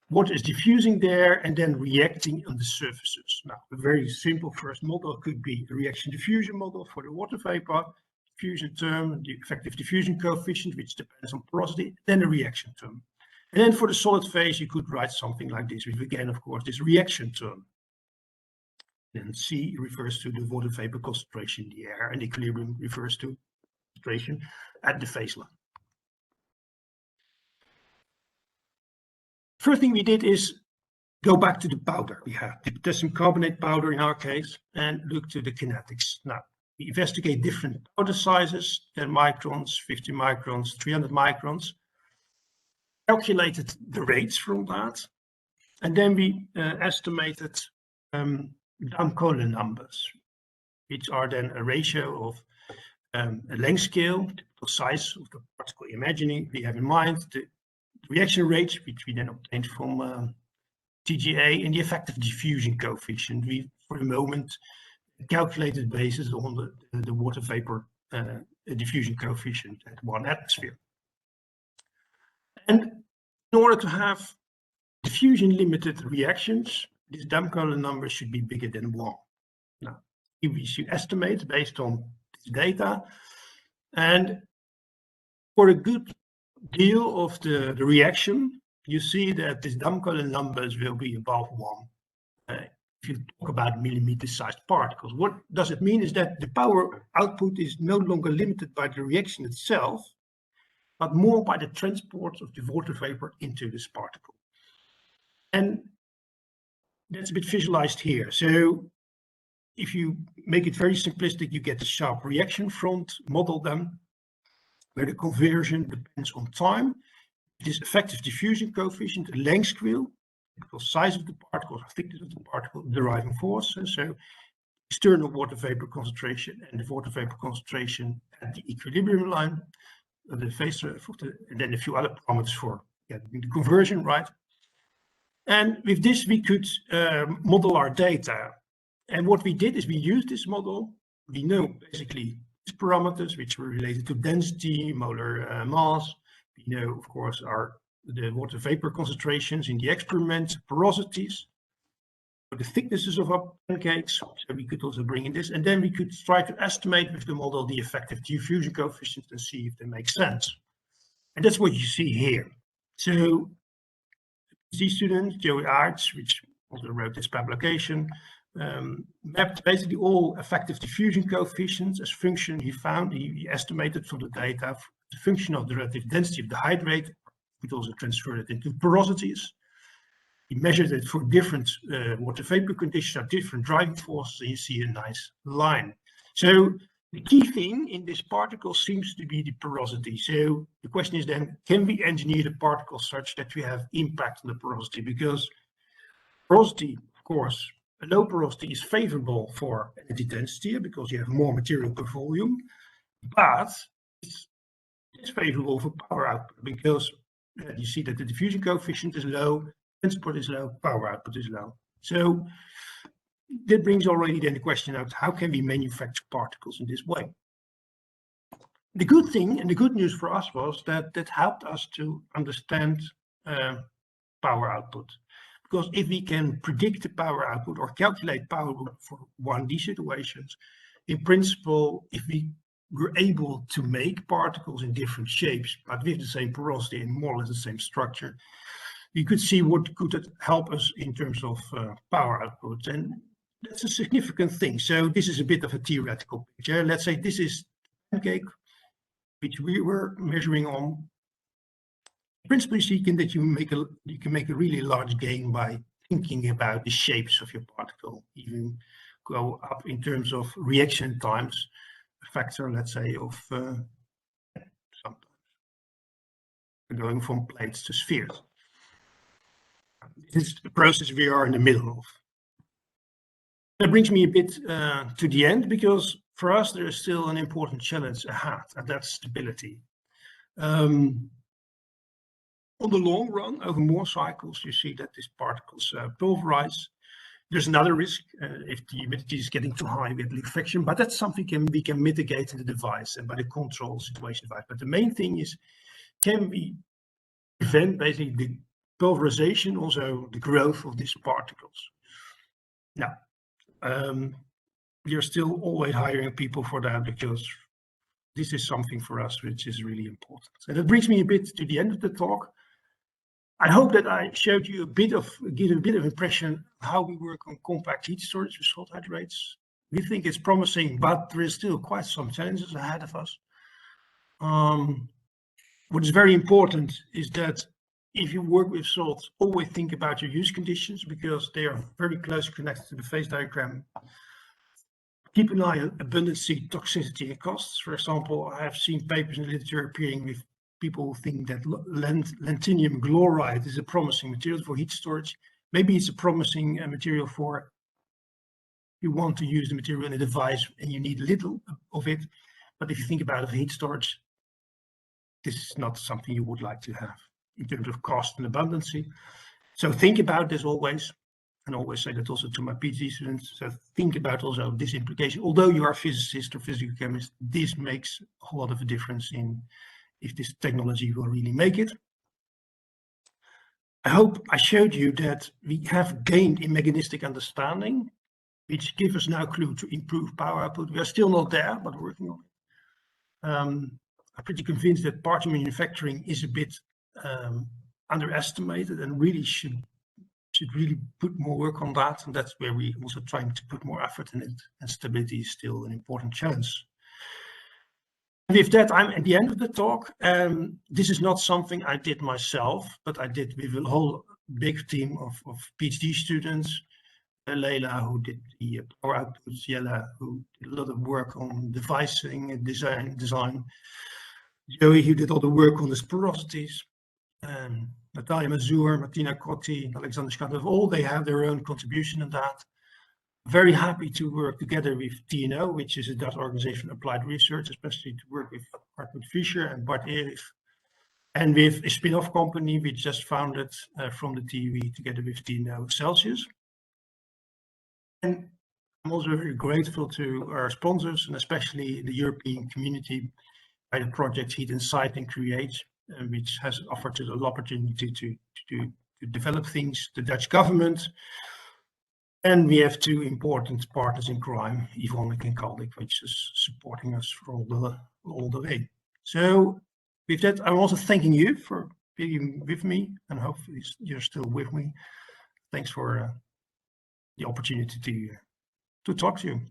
What is diffusing there and then reacting on the surfaces. Now, a very simple first model could be a reaction diffusion model for the water vapor, diffusion term, the effective diffusion coefficient, which depends on porosity, then a reaction term. And then for the solid phase, you could write something like this, with again, of course, this reaction term. Then C refers to the water vapor concentration in the air, and equilibrium refers to concentration at the phase line. First thing we did is go back to the powder. We have the potassium carbonate powder in our case, and look to the kinetics. Now, we investigate different powder sizes, 10 microns, 50 microns, 300 microns, calculated the rates from that, and then we estimated Dunn-Kohler numbers, which are then a ratio of a length scale, the size of the particle imagining. We have in mind the reaction rates, which we then obtained from TGA, and the effective diffusion coefficient. We, for the moment, calculated basis on the water vapor diffusion coefficient at 1 atmosphere. And in order to have diffusion limited reactions, this Dunn-Kohler number should be bigger than 1. Now, we should estimate based on this data, and for a good deal of the reaction, you see that these Dunn-Kohler numbers will be above 1. If you talk about millimeter-sized particles, what does it mean is that the power output is no longer limited by the reaction itself, but more by the transport of the water vapor into this particle. And that's a bit visualized here. So if you make it very simplistic, you get the sharp reaction front model then, where the conversion depends on time. It is effective diffusion coefficient, a length scale, because size of the particle, thickness of the particle, deriving force. And so external water vapor concentration and the water vapor concentration at the equilibrium line, the phase of and then a few other parameters for the conversion, right? And with this, we could model our data. And what we did is we used this model. We know basically these parameters, which were related to density, molar mass. We know, of course, the water vapor concentrations in the experiment, porosities. the thicknesses of our pancakes. So we could also bring in this, and then we could try to estimate with the model the effective diffusion coefficients and see if they make sense. And that's what you see here. So PhD student, Joey Arts, which also wrote this publication, mapped basically all effective diffusion coefficients as function he found. He estimated from the data the function of the relative density of the hydrate. He could also transfer it into porosities. He measured it for different water vapor conditions, or different driving forces, and you see a nice line. So the key thing in this particle seems to be the porosity. So the question is then, can we engineer the particle such that we have impact on the porosity? Because porosity, of course, a low porosity is favorable for energy density because you have more material per volume, but it's favorable for power output because you see that the diffusion coefficient is low, transport is low, power output is low. So that brings already then the question out, how can we manufacture particles in this way? The good thing and the good news for us was that that helped us to understand power output. Because if we can predict the power output or calculate power output for 1D situations, in principle, if we were able to make particles in different shapes, but with the same porosity and more or less the same structure, you could see what could help us in terms of power output. And that's a significant thing. So this is a bit of a theoretical picture. Let's say this is pancake, which we were measuring on. Principally speaking, that you can make a really large gain by thinking about the shapes of your particle, even go up in terms of reaction times, a factor, let's say, of sometimes going from plates to spheres. This is the process we are in the middle of. That brings me a bit to the end, because for us there is still an important challenge ahead, and that's stability. On the long run, over more cycles, you see that these particles pulverize. There's another risk if the humidity is getting too high with liquefaction, but that's something we can mitigate in the device and by the control situation device. But the main thing is, can we prevent basically the pulverization, also the growth of these particles? Now, we are still always hiring people for that, because this is something for us which is really important. And that brings me a bit to the end of the talk. I hope that I showed you give a bit of impression how we work on compact heat storage with salt hydrates. We think it's promising, but there is still quite some challenges ahead of us. What is very important is that if you work with salts, always think about your use conditions, because they are very closely connected to the phase diagram. Keep an eye on abundancy, toxicity, and costs. For example, I have seen papers in the literature appearing with people who think that lanthanum chloride is a promising material for heat storage. Maybe it's a promising material for you want to use the material in a device and you need little of it. But if you think about it for heat storage, this is not something you would like to have in terms of cost and abundancy. So think about this always, and always say that also to my PhD students. So think about also this implication. Although you are a physicist or physical chemist, this makes a whole lot of a difference in if this technology will really make it. I hope I showed you that we have gained in mechanistic understanding, which gives us now a clue to improve power output. We are still not there, but working on it. I'm pretty convinced that particle manufacturing is a bit underestimated and really should really put more work on that. And that's where we also trying to put more effort in it. And stability is still an important challenge. With that, I'm at the end of the talk. This is not something I did myself, but I did with a whole big team of PhD students. Leila, who did the power outputs, Jelle, who did a lot of work on devising and design. Joey, who did all the work on the porosities. Natalia Mazur, Martina Cotti, Alexander Shkatov, all they have their own contribution in that. Very happy to work together with TNO, which is a Dutch organization for applied research, especially to work with Hartmut Fischer and Bart Erich, and with a spin-off company we just founded from the TV together with TNO, Celsius. And I'm also very grateful to our sponsors, and especially the European community by the project Heat Insight and Create, which has offered us an opportunity to develop things, the Dutch government, And we have two important partners in crime, Evonik and Caldic, which is supporting us for all the way. So with that, I'm also thanking you for being with me, and hopefully you're still with me. Thanks for the opportunity to talk to you.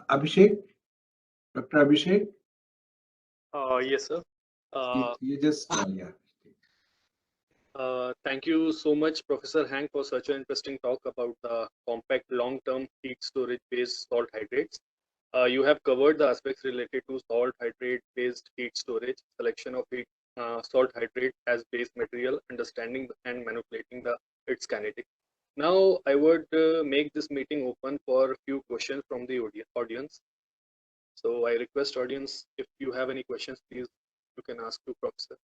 Abhishek, Dr. Abhishek? Yes, sir. You just, yeah. Thank you so much, Professor Hank, for such an interesting talk about the compact long-term heat storage-based salt hydrates. You have covered the aspects related to salt hydrate-based heat storage, selection of heat salt hydrate as base material, understanding and manipulating its kinetic. Now, I would make this meeting open for a few questions from the audience. So I request audience, if you have any questions, please, you can ask to Professor.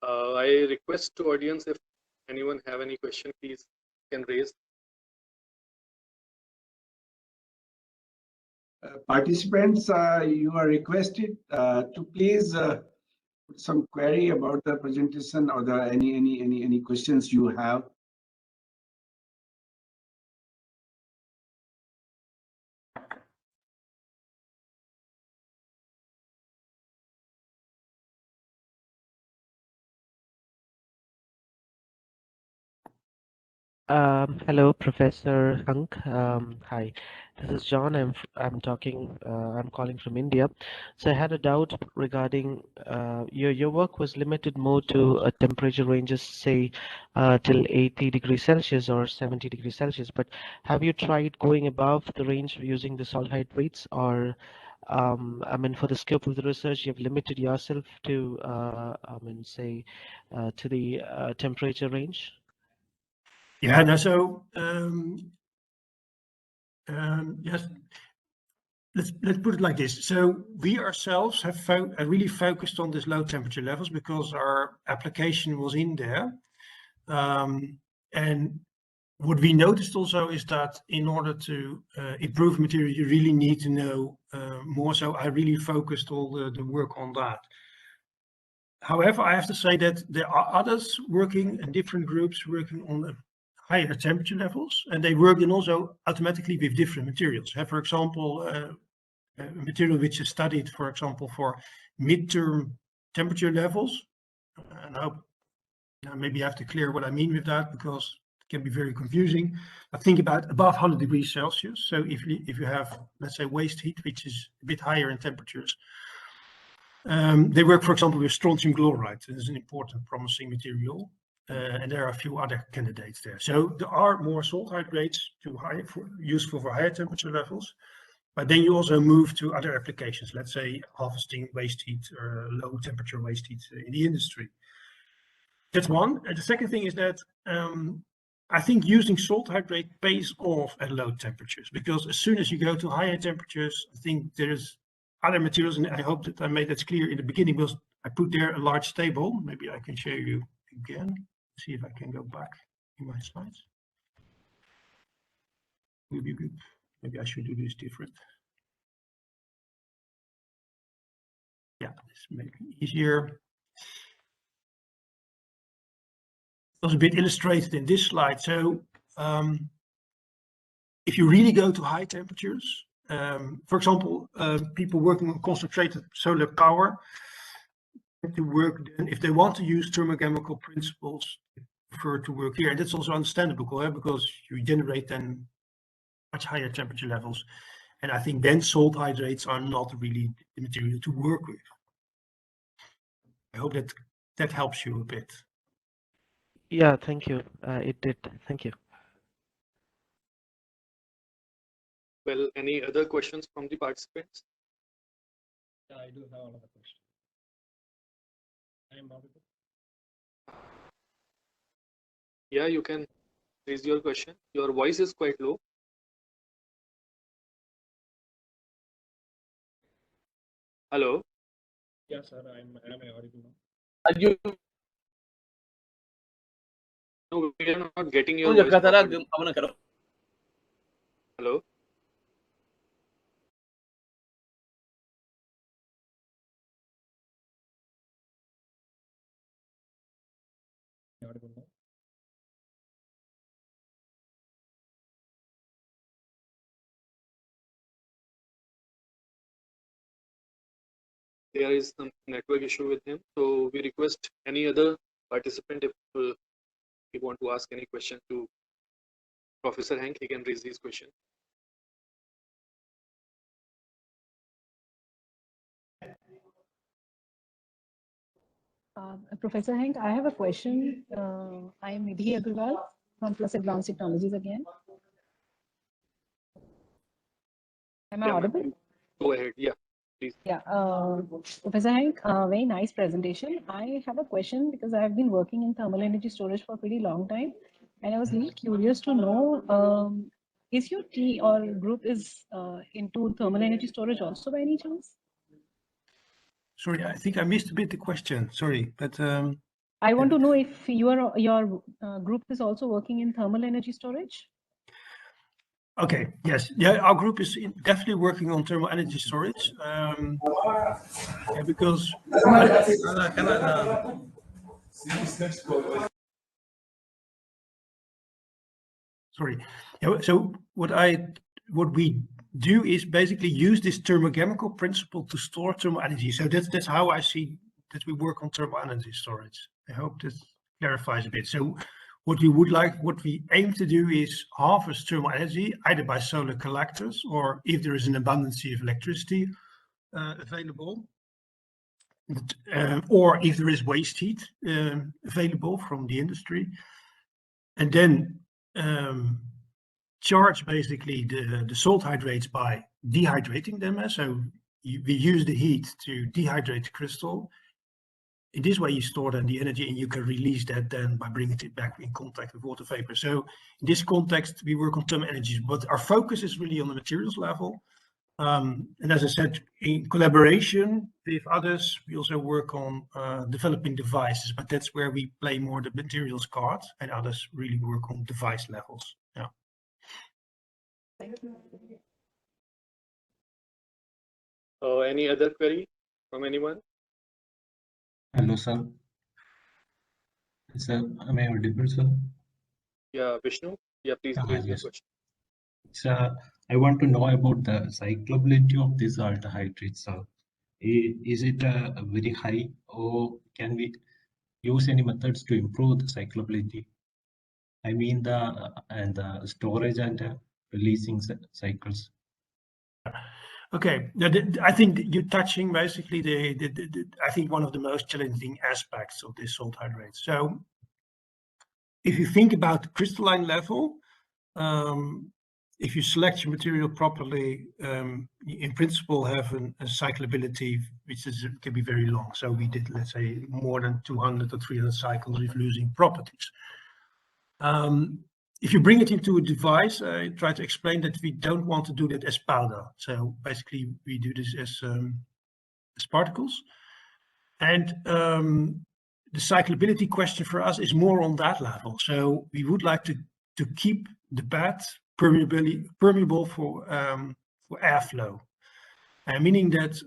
I request to audience, if anyone have any question, please can raise. Participants, you are requested to please put some query about the presentation or any questions you have. Hello, Professor Hunk. Hi, this is John. I'm calling from India. So I had a doubt regarding your work was limited more to temperature ranges, say till 80 degrees Celsius or 70 degrees Celsius. But have you tried going above the range using the salt hydrates, or I mean, for the scope of the research, you've limited yourself to say to the temperature range? Yeah, no, so yes, let's put it like this. So we ourselves have really focused on this low temperature levels because our application was in there. And what we noticed also is that in order to improve material, you really need to know more. So I really focused all the work on that. However, I have to say that there are others working in different groups working on the higher temperature levels, and they work in also automatically with different materials. For example, a material which is studied, for example, for midterm temperature levels. And I hope maybe I have to clear what I mean with that because it can be very confusing. I think about above 100 degrees Celsius. So if you have, let's say, waste heat, which is a bit higher in temperatures, they work, for example, with strontium chloride. It is an important promising material. And there are a few other candidates there. So there are more salt hydrates useful for higher temperature levels. But then you also move to other applications, let's say harvesting waste heat or low temperature waste heat in the industry. That's one. And the second thing is that I think using salt hydrate pays off at low temperatures, because as soon as you go to higher temperatures, I think there's other materials, and I hope that I made that clear in the beginning, because I put there a large table. Maybe I can show you again. See if I can go back in my slides. Will be good. Maybe I should do this different. Yeah, this may be easier. It was a bit illustrated in this slide. So if you really go to high temperatures, for example, people working on concentrated solar power, to work then, if they want to use thermochemical principles, they prefer to work here. And that's also understandable, because you generate then much higher temperature levels. And I think then salt hydrates are not really the material to work with. I hope that helps you a bit. Yeah, thank you. It did. Thank you. Well, any other questions from the participants? Yeah, I do have another question. I am audible. Yeah, you can raise your question. Your voice is quite low. Hello? Yes, sir, am I audible now? Are you? No, we are not getting your voice properly. audible now? There is some network issue with him, so we request any other participant if he want to ask any question to Professor Hank, he can raise these questions. Professor Hank, I have a question. I am Nidhi Agrawal from Plus Advanced Technologies again. Am I audible? Go ahead, yeah, please. Yeah, Professor Hank, very nice presentation. I have a question because I have been working in thermal energy storage for a pretty long time, and I was a little curious to know, is your team or group is into thermal energy storage also by any chance? Sorry, I think I missed a bit the question. Sorry, but I want to know if your group is also working in thermal energy storage. okay, yes, yeah, our group is definitely working on thermal energy storage. Yeah, because sorry, yeah, so what we do is basically use this thermochemical principle to store thermal energy. So that's how I see that we work on thermal energy storage. I hope that clarifies a bit. So what we aim to do is harvest thermal energy either by solar collectors or if there is an abundance of electricity available, or if there is waste heat available from the industry, and then charge basically the salt hydrates by dehydrating them. So we use the heat to dehydrate the crystal. In this way, you store then the energy and you can release that then by bringing it back in contact with water vapor. So in this context, we work on thermal energies, but our focus is really on the materials level. And as I said, in collaboration with others, we also work on developing devices, but that's where we play more the materials card, and others really work on device levels. Yeah. Thank you. Any other query from anyone? Hello, sir. Sir, am I audible, sir? Yeah, Vishnu. Yeah, please raise your Yes. question. Sir, I want to know about the cyclability of this hydrates, sir. Is it very high, or can we use any methods to improve the cyclability? I mean the storage and releasing cycles. Okay, I think you're touching basically I think one of the most challenging aspects of this salt hydrate. So if you think about the crystalline level, if you select your material properly, in principle have a cyclability which can be very long. So we did, let's say, more than 200 or 300 cycles with losing properties. If you bring it into a device, I try to explain that we don't want to do that as powder. So basically, we do this as particles. And the cyclability question for us is more on that level. So we would like to keep the bed permeable for airflow, meaning that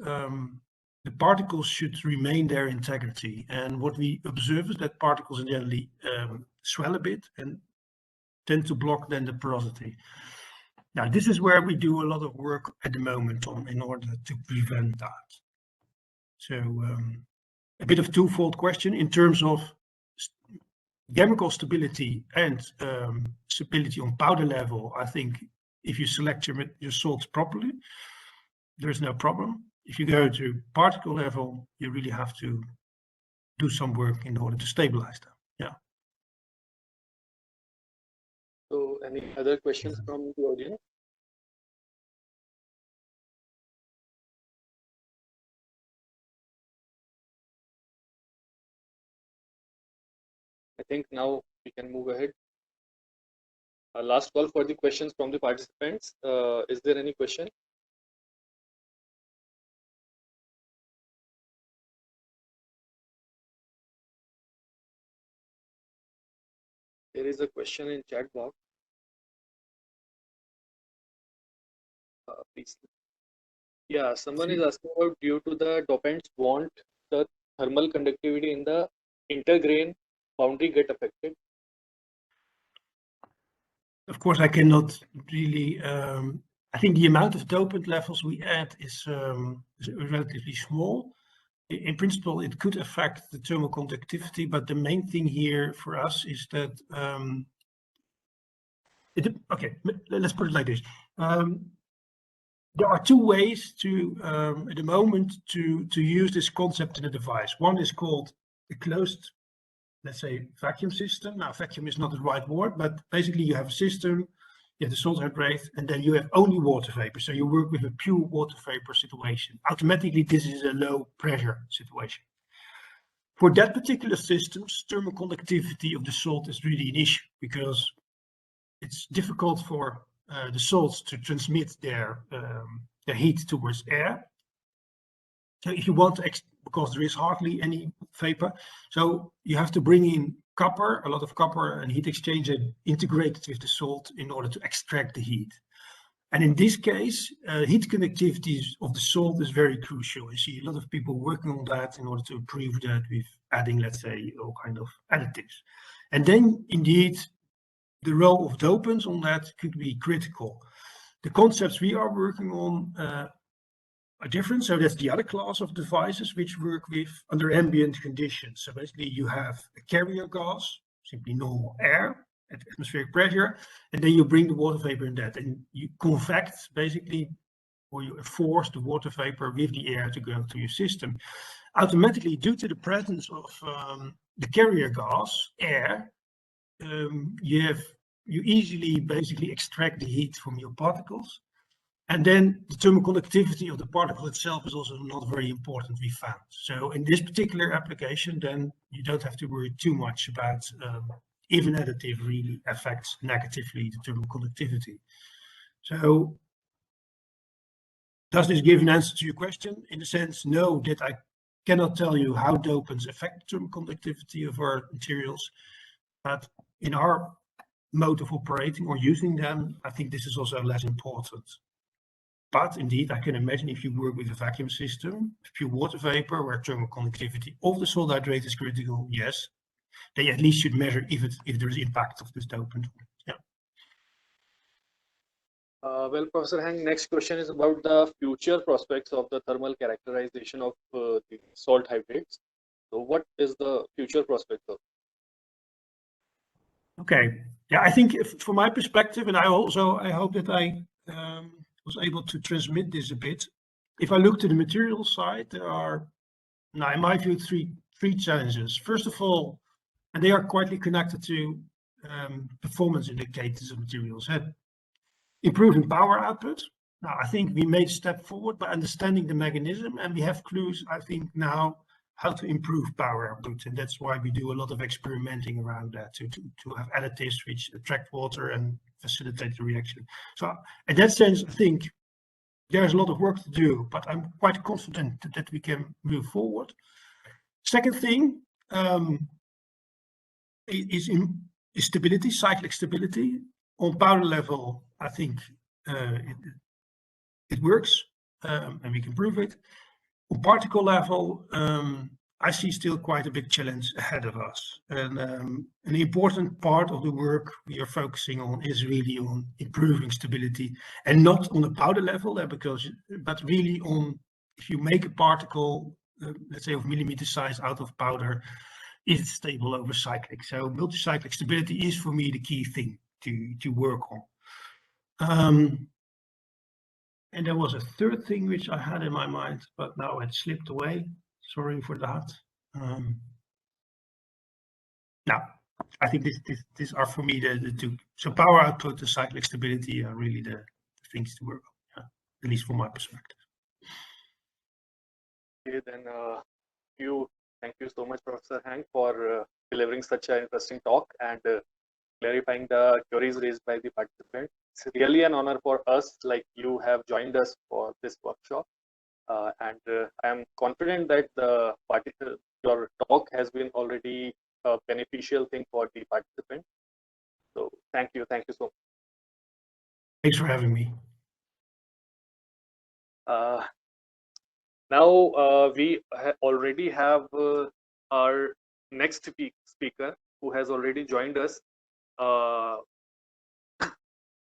the particles should remain their integrity. And what we observe is that particles generally swell a bit and tend to block then the porosity. Now, this is where we do a lot of work at the moment in order to prevent that. So a bit of twofold question in terms of chemical stability and stability on powder level. I think if you select your salts properly, there's no problem. If you go to particle level, you really have to do some work in order to stabilize them. Yeah. So, any other questions from the audience? I think now we can move ahead. Last call for the questions from the participants. Is there any question? There is a question in chat box. Please. Yeah, someone is asking about due to the dopants want the thermal conductivity in the intergrain boundary get affected? Of course, I cannot really. I think the amount of dopant levels we add is relatively small. In principle, it could affect the thermal conductivity, but the main thing here for us is that okay, let's put it like this. There are two ways to, at the moment, to use this concept in a device. One is called a closed, let's say, vacuum system. Now, vacuum is not the right word, but basically you have a system, you have the salt hydrate, and then you have only water vapor. So you work with a pure water vapor situation. Automatically, this is a low pressure situation. For that particular system, thermal conductivity of the salt is really an issue because it's difficult for the salts to transmit their heat towards air. So if you want to, because there is hardly any vapor, so you have to bring in copper, a lot of copper and heat exchanger integrated with the salt in order to extract the heat. And in this case, heat conductivity of the salt is very crucial. I see a lot of people working on that in order to improve that with adding, let's say, all kind of additives. And then indeed, the role of dopants on that could be critical. The concepts we are working on are different. So that's the other class of devices which work with under ambient conditions. So basically you have a carrier gas, simply normal air at atmospheric pressure, and then you bring the water vapor in that, and you convect basically, or you force the water vapor with the air to go to your system. Automatically, due to the presence of the carrier gas, air, you easily basically extract the heat from your particles. And then the thermal conductivity of the particle itself is also not very important, we found. So in this particular application, then you don't have to worry too much about if an additive really affects negatively the thermal conductivity. So does this give an answer to your question? In the sense, no, that I cannot tell you how dopants affect the thermal conductivity of our materials, but in our mode of operating or using them, I think this is also less important. But indeed, I can imagine if you work with a vacuum system, pure water vapor, where thermal conductivity of the salt hydrate is critical, yes, they at least should measure if there is impact of this dopant. Yeah. Well, Professor Hang, next question is about the future prospects of the thermal characterization of the salt hydrates. So what is the future prospect of? Okay. Yeah, I think from my perspective, and I hope that I was able to transmit this a bit. If I look to the material side, there are, now in my view, three challenges. First of all, and they are quietly connected to performance indicators of materials. Improving power output. Now, I think we made a step forward by understanding the mechanism, and we have clues, I think, now how to improve power output. And that's why we do a lot of experimenting around that to have additives which attract water and facilitate the reaction. So in that sense, I think there's a lot of work to do, but I'm quite confident that we can move forward. Second thing is stability, cyclic stability. On powder level, I think it works and we can prove it. On particle level, I see still quite a big challenge ahead of us. And an important part of the work we are focusing on is really on improving stability, and not on the powder level, but really on, if you make a particle, let's say of millimeter size out of powder, is it stable over cyclic? So multi-cyclic stability is for me the key thing to work on. And there was a third thing which I had in my mind, but now it slipped away. Sorry for that. Now, I think these are for me the two. So power output and cyclic stability are really the things to work on, at least from my perspective. Okay, then thank you so much, Professor Hank, for delivering such an interesting talk and clarifying the queries raised by the participants. It's really an honor for us, like you have joined us for this workshop. And I am confident that your talk has been already a beneficial thing for the participants. So thank you so much. Thanks for having me. Now we already have our next speaker, who has already joined us.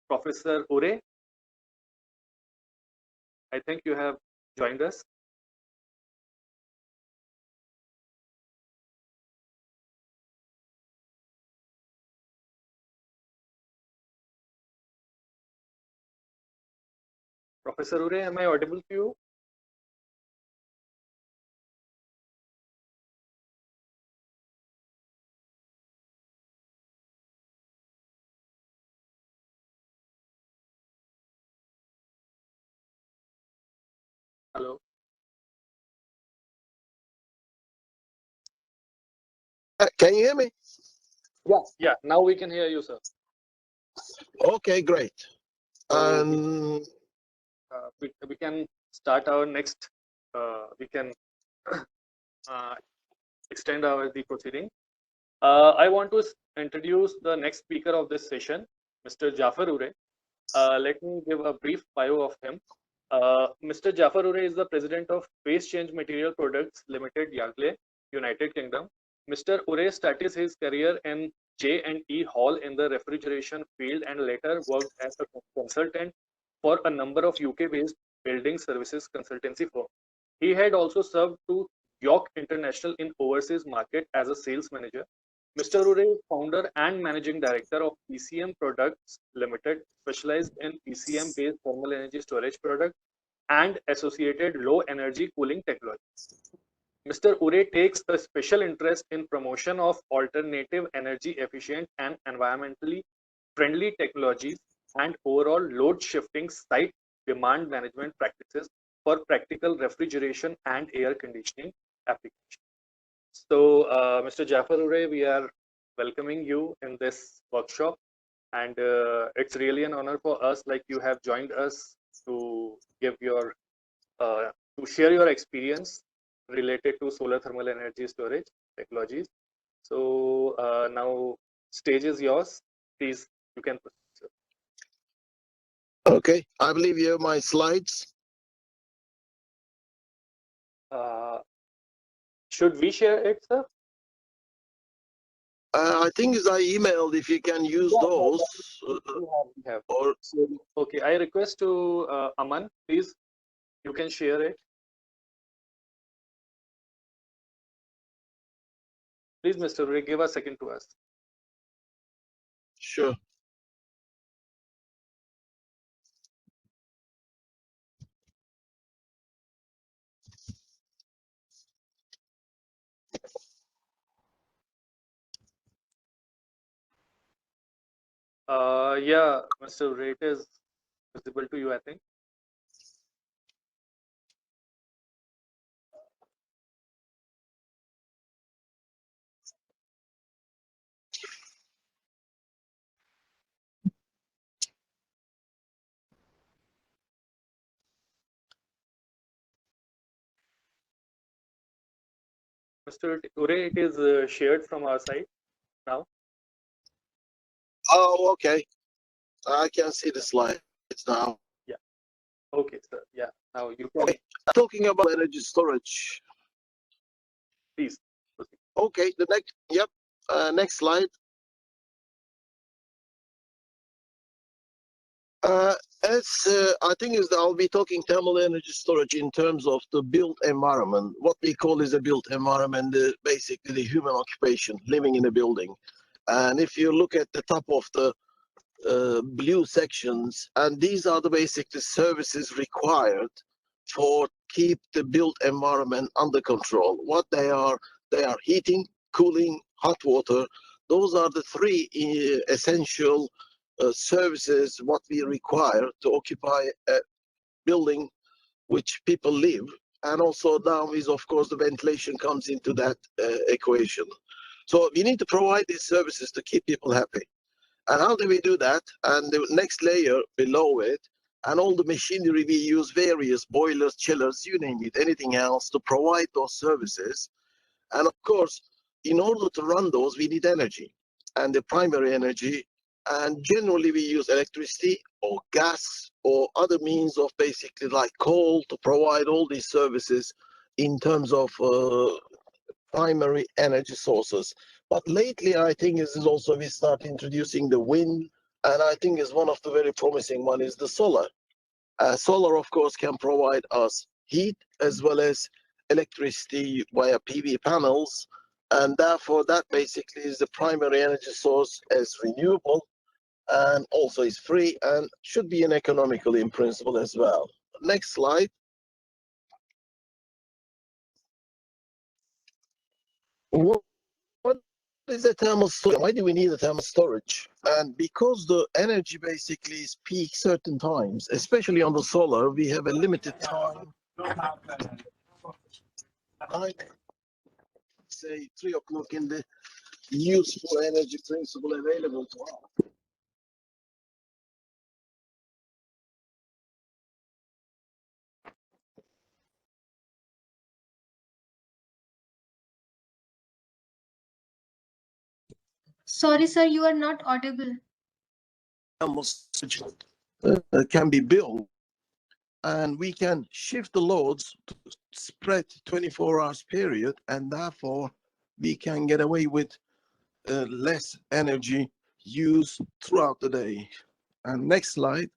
Professor Ure, I think you have joined us. Professor Ure, am I audible to you? Hello. Can you hear me? Yeah. Now we can hear you, sir. Okay, great. So we can start our next. We can extend the proceeding. I want to introduce the next speaker of this session, Mr. Jafar Ure. Let me give a brief bio of him. Mr. Jafar Ure is the president of Phase Change Material Products Limited, Yagle, United Kingdom. Mr. Ure started his career in J&E Hall in the refrigeration field and later worked as a consultant for a number of UK-based building services consultancy firms. He had also served to York International in overseas market as a sales manager. Mr. Ure is founder and managing director of PCM Products Limited, specialized in PCM-based thermal energy storage products and associated low-energy cooling technology. Mr. Ure takes a special interest in promotion of alternative energy-efficient and environmentally friendly technologies and overall load-shifting site demand management practices for practical refrigeration and air conditioning applications. So, Mr. Jafar Ure, we are welcoming you in this workshop, and it's really an honor for us, like you have joined us to give your, to share your experience related to solar thermal energy storage technologies. So now, stage is yours. Please, you can proceed. Okay, I believe you have my slides. Should we share it, sir? I think as I emailed, if you can use those. We have. Or So, okay, I request to Aman, please, you can share it. Please, Mr. Ray, give a second to us. sure. Yeah, Mr. Ray, it is visible to you, I think. Mr. Ure, it is shared from our side now. Oh, okay. I can see the slides now. Yeah. Okay, sir. Yeah. Now you can. Okay. Talking about energy storage. Please proceed. Okay, the next, yep, next slide. I think I'll be talking thermal energy storage in terms of the built environment. What we call is a built environment, basically the human occupation, living in a building. And if you look at the top of the blue sections, and these are the basic services required for keep the built environment under control. What they are heating, cooling, hot water. Those are the three essential services what we require to occupy a building which people live. And also now is, of course, the ventilation comes into that equation. So we need to provide these services to keep people happy. And how do we do that? And the next layer below it, and all the machinery we use, various boilers, chillers, you name it, anything else to provide those services. And of course, in order to run those, we need energy and the primary energy. And generally we use electricity or gas or other means of basically like coal to provide all these services in terms of primary energy sources. But lately, I think is also we start introducing the wind, and I think is one of the very promising one is the solar. Solar, of course, can provide us heat as well as electricity via PV panels, and therefore that basically is the primary energy source as renewable, and also is free and should be an economical in principle as well. Next slide. What is a thermal storage? Why do we need a thermal storage? And because the energy basically is peak certain times, especially on the solar, we have a limited time. Say 3 o'clock in the useful energy principle available to us. Sorry, sir, you are not audible. Can be built, and we can shift the loads to spread 24 hours period, and therefore we can get away with less energy use throughout the day. And next slide.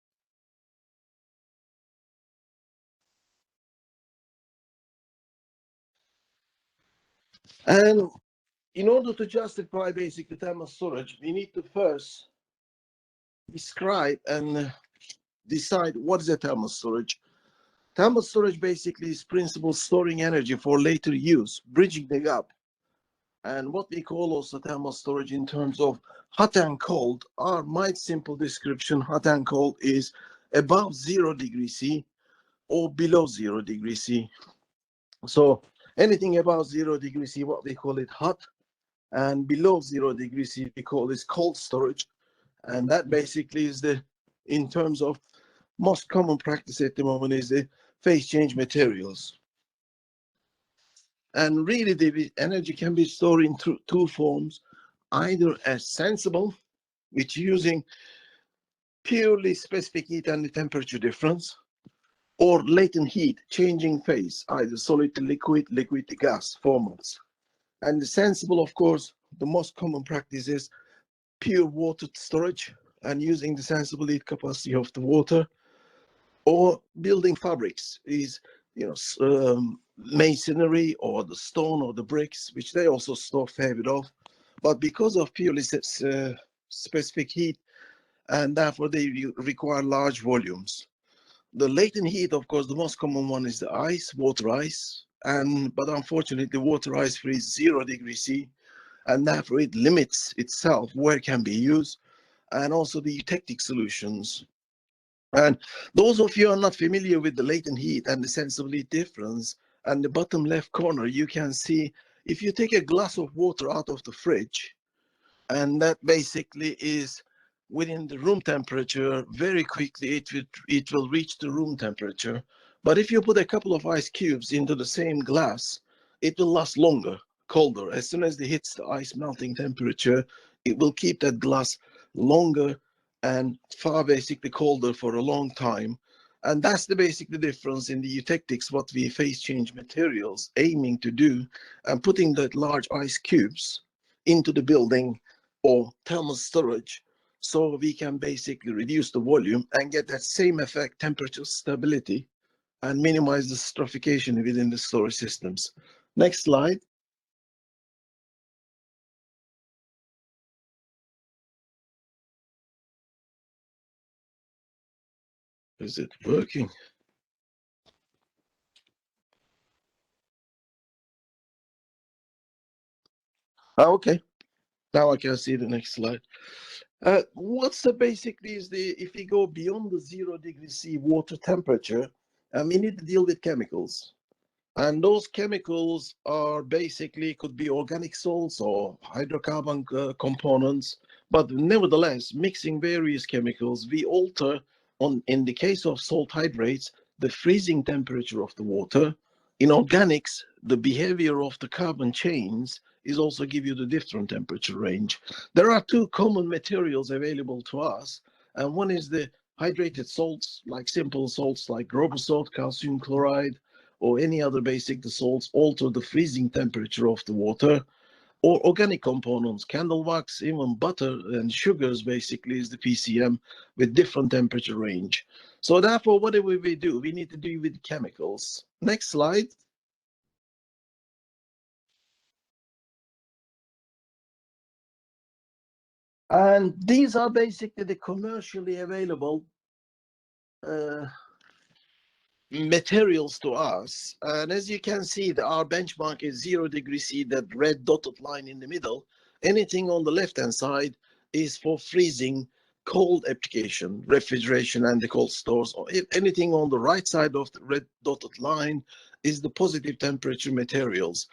And in order to justify basically thermal storage, we need to first describe and decide what is a thermal storage. Thermal storage basically is principle storing energy for later use, bridging the gap. And what we call also thermal storage in terms of hot and cold are my simple description. Hot and cold is above 0 degrees C or below 0 degrees C. So anything above 0 degrees C, what we call it hot, and below 0 degrees C, we call this cold storage. And that basically is the, in terms of most common practice at the moment, is the phase change materials. And really the energy can be stored in two forms, either as sensible, which using purely specific heat and the temperature difference, or latent heat, changing phase, either solid to liquid, liquid to gas formats. And the sensible, of course, the most common practice is pure water storage and using the sensible heat capacity of the water, or building fabrics is, masonry or the stone or the bricks, which they also store a fair bit of, but because of purely specific heat, and therefore they require large volumes. The latent heat, of course, the most common one is the ice, water ice, but unfortunately, water ice freezes 0 degrees C, and therefore it limits itself where it can be used, and also the eutectic solutions. And those of you who are not familiar with the latent heat and the sensible heat difference, and the bottom left corner, you can see if you take a glass of water out of the fridge, and that basically is within the room temperature, very quickly it will reach the room temperature. But if you put a couple of ice cubes into the same glass, it will last longer, colder. As soon as it hits the ice melting temperature, it will keep that glass longer and far basically colder for a long time. And that's the basic difference in the eutectics, what we phase change materials aiming to do, and putting that large ice cubes into the building or thermal storage, so we can basically reduce the volume and get that same effect, temperature stability, and minimize the stratification within the storage systems. Next slide. Is it working? Okay, now I can see the next slide. What's the basically is the, if we go beyond the 0 degrees C water temperature, we need to deal with chemicals. And those chemicals are basically could be organic salts or hydrocarbon components, but nevertheless, mixing various chemicals, we alter, in the case of salt hydrates, the freezing temperature of the water. In organics, the behavior of the carbon chains is also give you the different temperature range. There are two common materials available to us, and one is the hydrated salts, like simple salts like rubber salt, calcium chloride, or any other basic salts alter the freezing temperature of the water. or organic components, candle wax, even butter and sugars basically is the PCM with different temperature range. So therefore, whatever we do, we need to do with chemicals. Next slide. And these are basically the commercially available materials to us. And as you can see, our benchmark is 0 degrees C, that red dotted line in the middle. Anything on the left-hand side is for freezing cold application, refrigeration and the cold stores. Or if anything on the right side of the red dotted line is the positive temperature materials.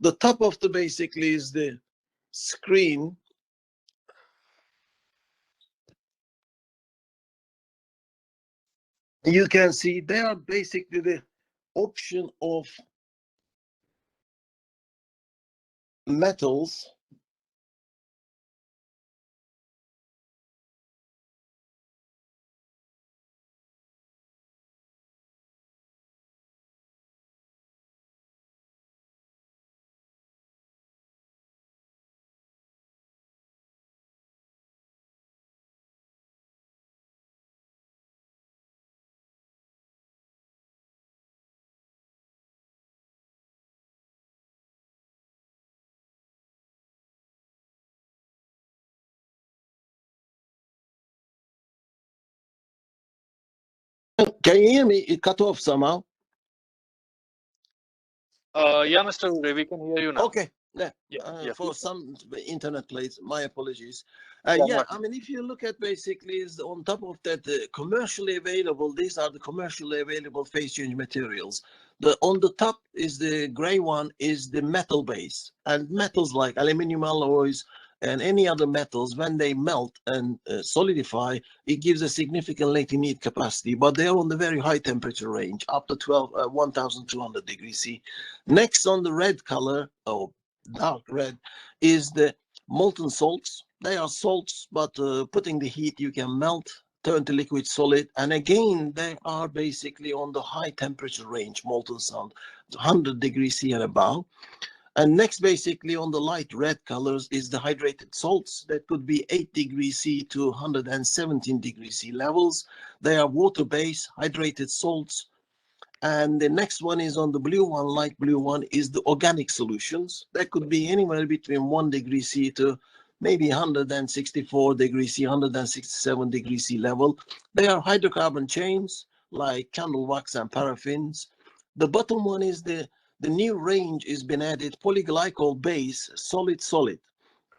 The top of the basically is the screen. You can see they are basically the option of metals. Can you hear me? It cut off somehow. Yeah, Mr. Ure, we can hear you now. Okay. Yeah. For some internet plates, my apologies. Yeah, I mean, if you look at basically is on top of that, commercially available, these are the commercially available phase change materials. On the top is the gray one is the metal base, and metals like aluminum alloys and any other metals, when they melt and solidify, it gives a significant latent heat capacity, but they're on the very high temperature range, up to 1,200 degrees C. Next on the red color, or dark red, is the molten salts. They are salts, but putting the heat, you can melt, turn to liquid solid. And again, they are basically on the high temperature range, molten salt, 100 degrees C and above. And next, basically on the light red colors is the hydrated salts that could be 8 degrees C to 117 degrees C levels. They are water-based hydrated salts. And the next one is on the blue one, light blue one, is the organic solutions. That could be anywhere between 1 degree C to maybe 164 degrees C, 167 degrees C level. They are hydrocarbon chains like candle wax and paraffins. The bottom one is the new range is been added, polyglycol base, solid.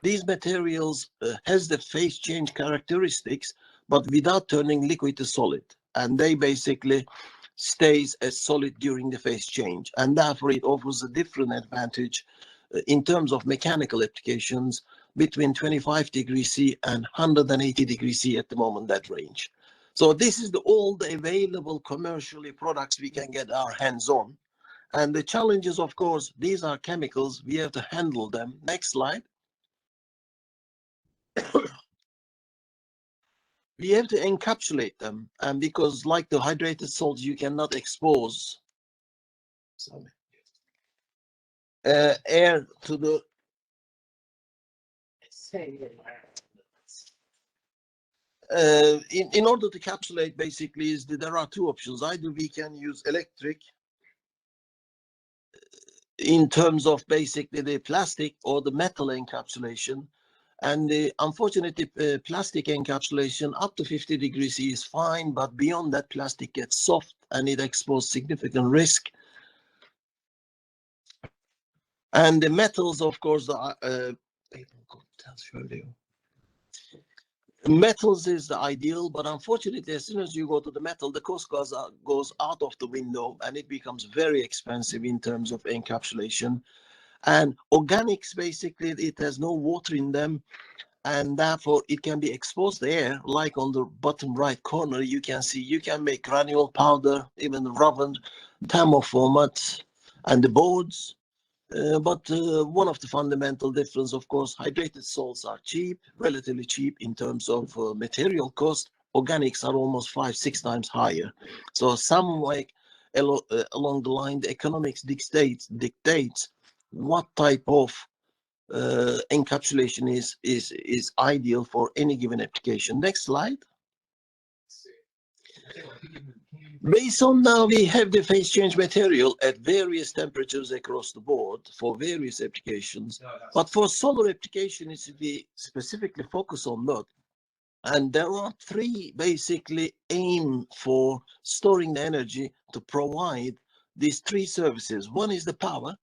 These materials has the phase change characteristics, but without turning liquid to solid. And they basically stays as solid during the phase change, and therefore it offers a different advantage in terms of mechanical applications between 25 degrees C and 180 degrees C at the moment, that range. So this is all the available commercially products we can get our hands on. And the challenges, of course, these are chemicals, we have to handle them. Next slide. We have to encapsulate them, and because like the hydrated salts, you cannot expose air to the in order to capsulate, basically is there are two options. Either we can use electric in terms of basically the plastic or the metal encapsulation. And unfortunately, plastic encapsulation up to 50 degrees C is fine, but beyond that, plastic gets soft and it exposes significant risk. And the metals, of course, metals is the ideal, but unfortunately, as soon as you go to the metal, the cost goes out of the window and it becomes very expensive in terms of encapsulation. And organics, basically, it has no water in them, and therefore it can be exposed to air. Like on the bottom right corner, you can see you can make granule powder, even rubber, thermoformats, and the boards. But one of the fundamental difference, of course, hydrated salts are cheap, relatively cheap in terms of material cost. Organics are almost 5-6 times higher. So some like along the line, the economics dictates what type of encapsulation is ideal for any given application. Next slide. Based on now we have the phase change material at various temperatures across the board for various applications, but for solar application it's to be specifically focused on that. And there are three basically aim for storing the energy to provide these three services. One is the power,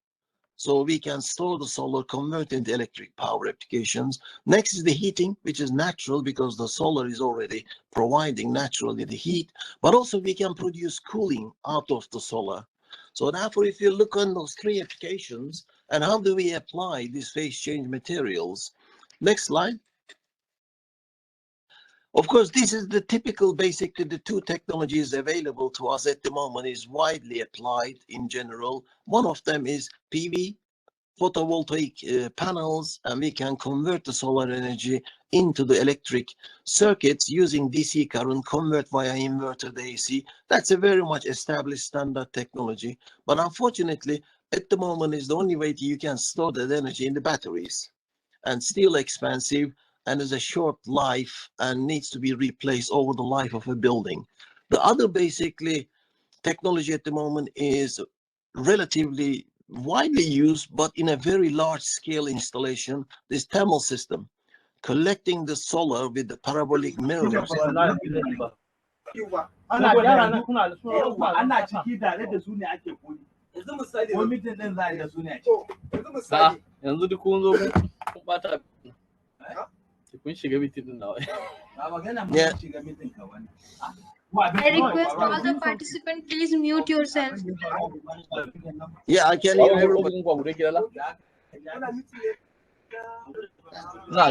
so we can store the solar, convert into electric power applications. Next is the heating, which is natural because the solar is already providing naturally the heat, but also we can produce cooling out of the solar. So therefore, if you look on those three applications and how do we apply these phase change materials? Next slide. Of course, this is the typical, basically the two technologies available to us at the moment is widely applied in general. One of them is PV, photovoltaic panels, and we can convert the solar energy into the electric circuits using DC current, convert via inverter to AC. That's a very much established standard technology. But unfortunately, at the moment is the only way you can store that energy in the batteries, and still expensive and is a short life and needs to be replaced over the life of a building. The other basically technology at the moment is relatively widely used, but in a very large scale installation, this thermal system, collecting the solar with the parabolic mirrors. Yeah. I request all the participants, please mute yourself. Yeah, I can hear everybody. I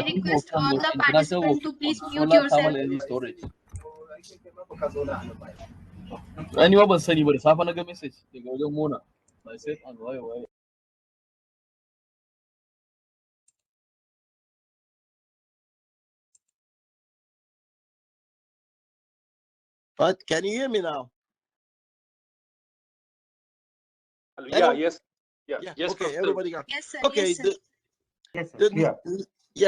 request all the participants to please mute yourself. But can you hear me now? Yeah, yes. Yeah, Yeah. yes, Okay, Professor. everybody got. Yes, sir. Okay. Yes, sir.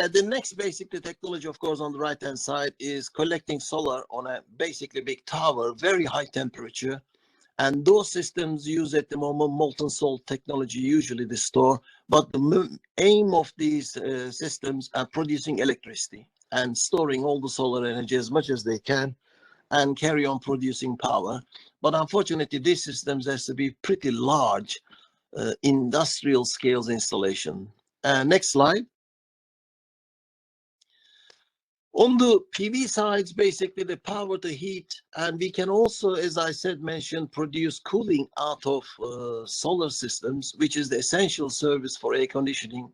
The next basically technology, of course, on the right hand side is collecting solar on a basically big tower, very high temperature. And those systems use at the moment molten salt technology, usually they store. But the aim of these systems are producing electricity and storing all the solar energy as much as they can and carry on producing power. But unfortunately, these systems has to be pretty large industrial scales installation. Next slide. On the PV sides, basically the power to heat, and we can also, as I said, produce cooling out of solar systems, which is the essential service for air conditioning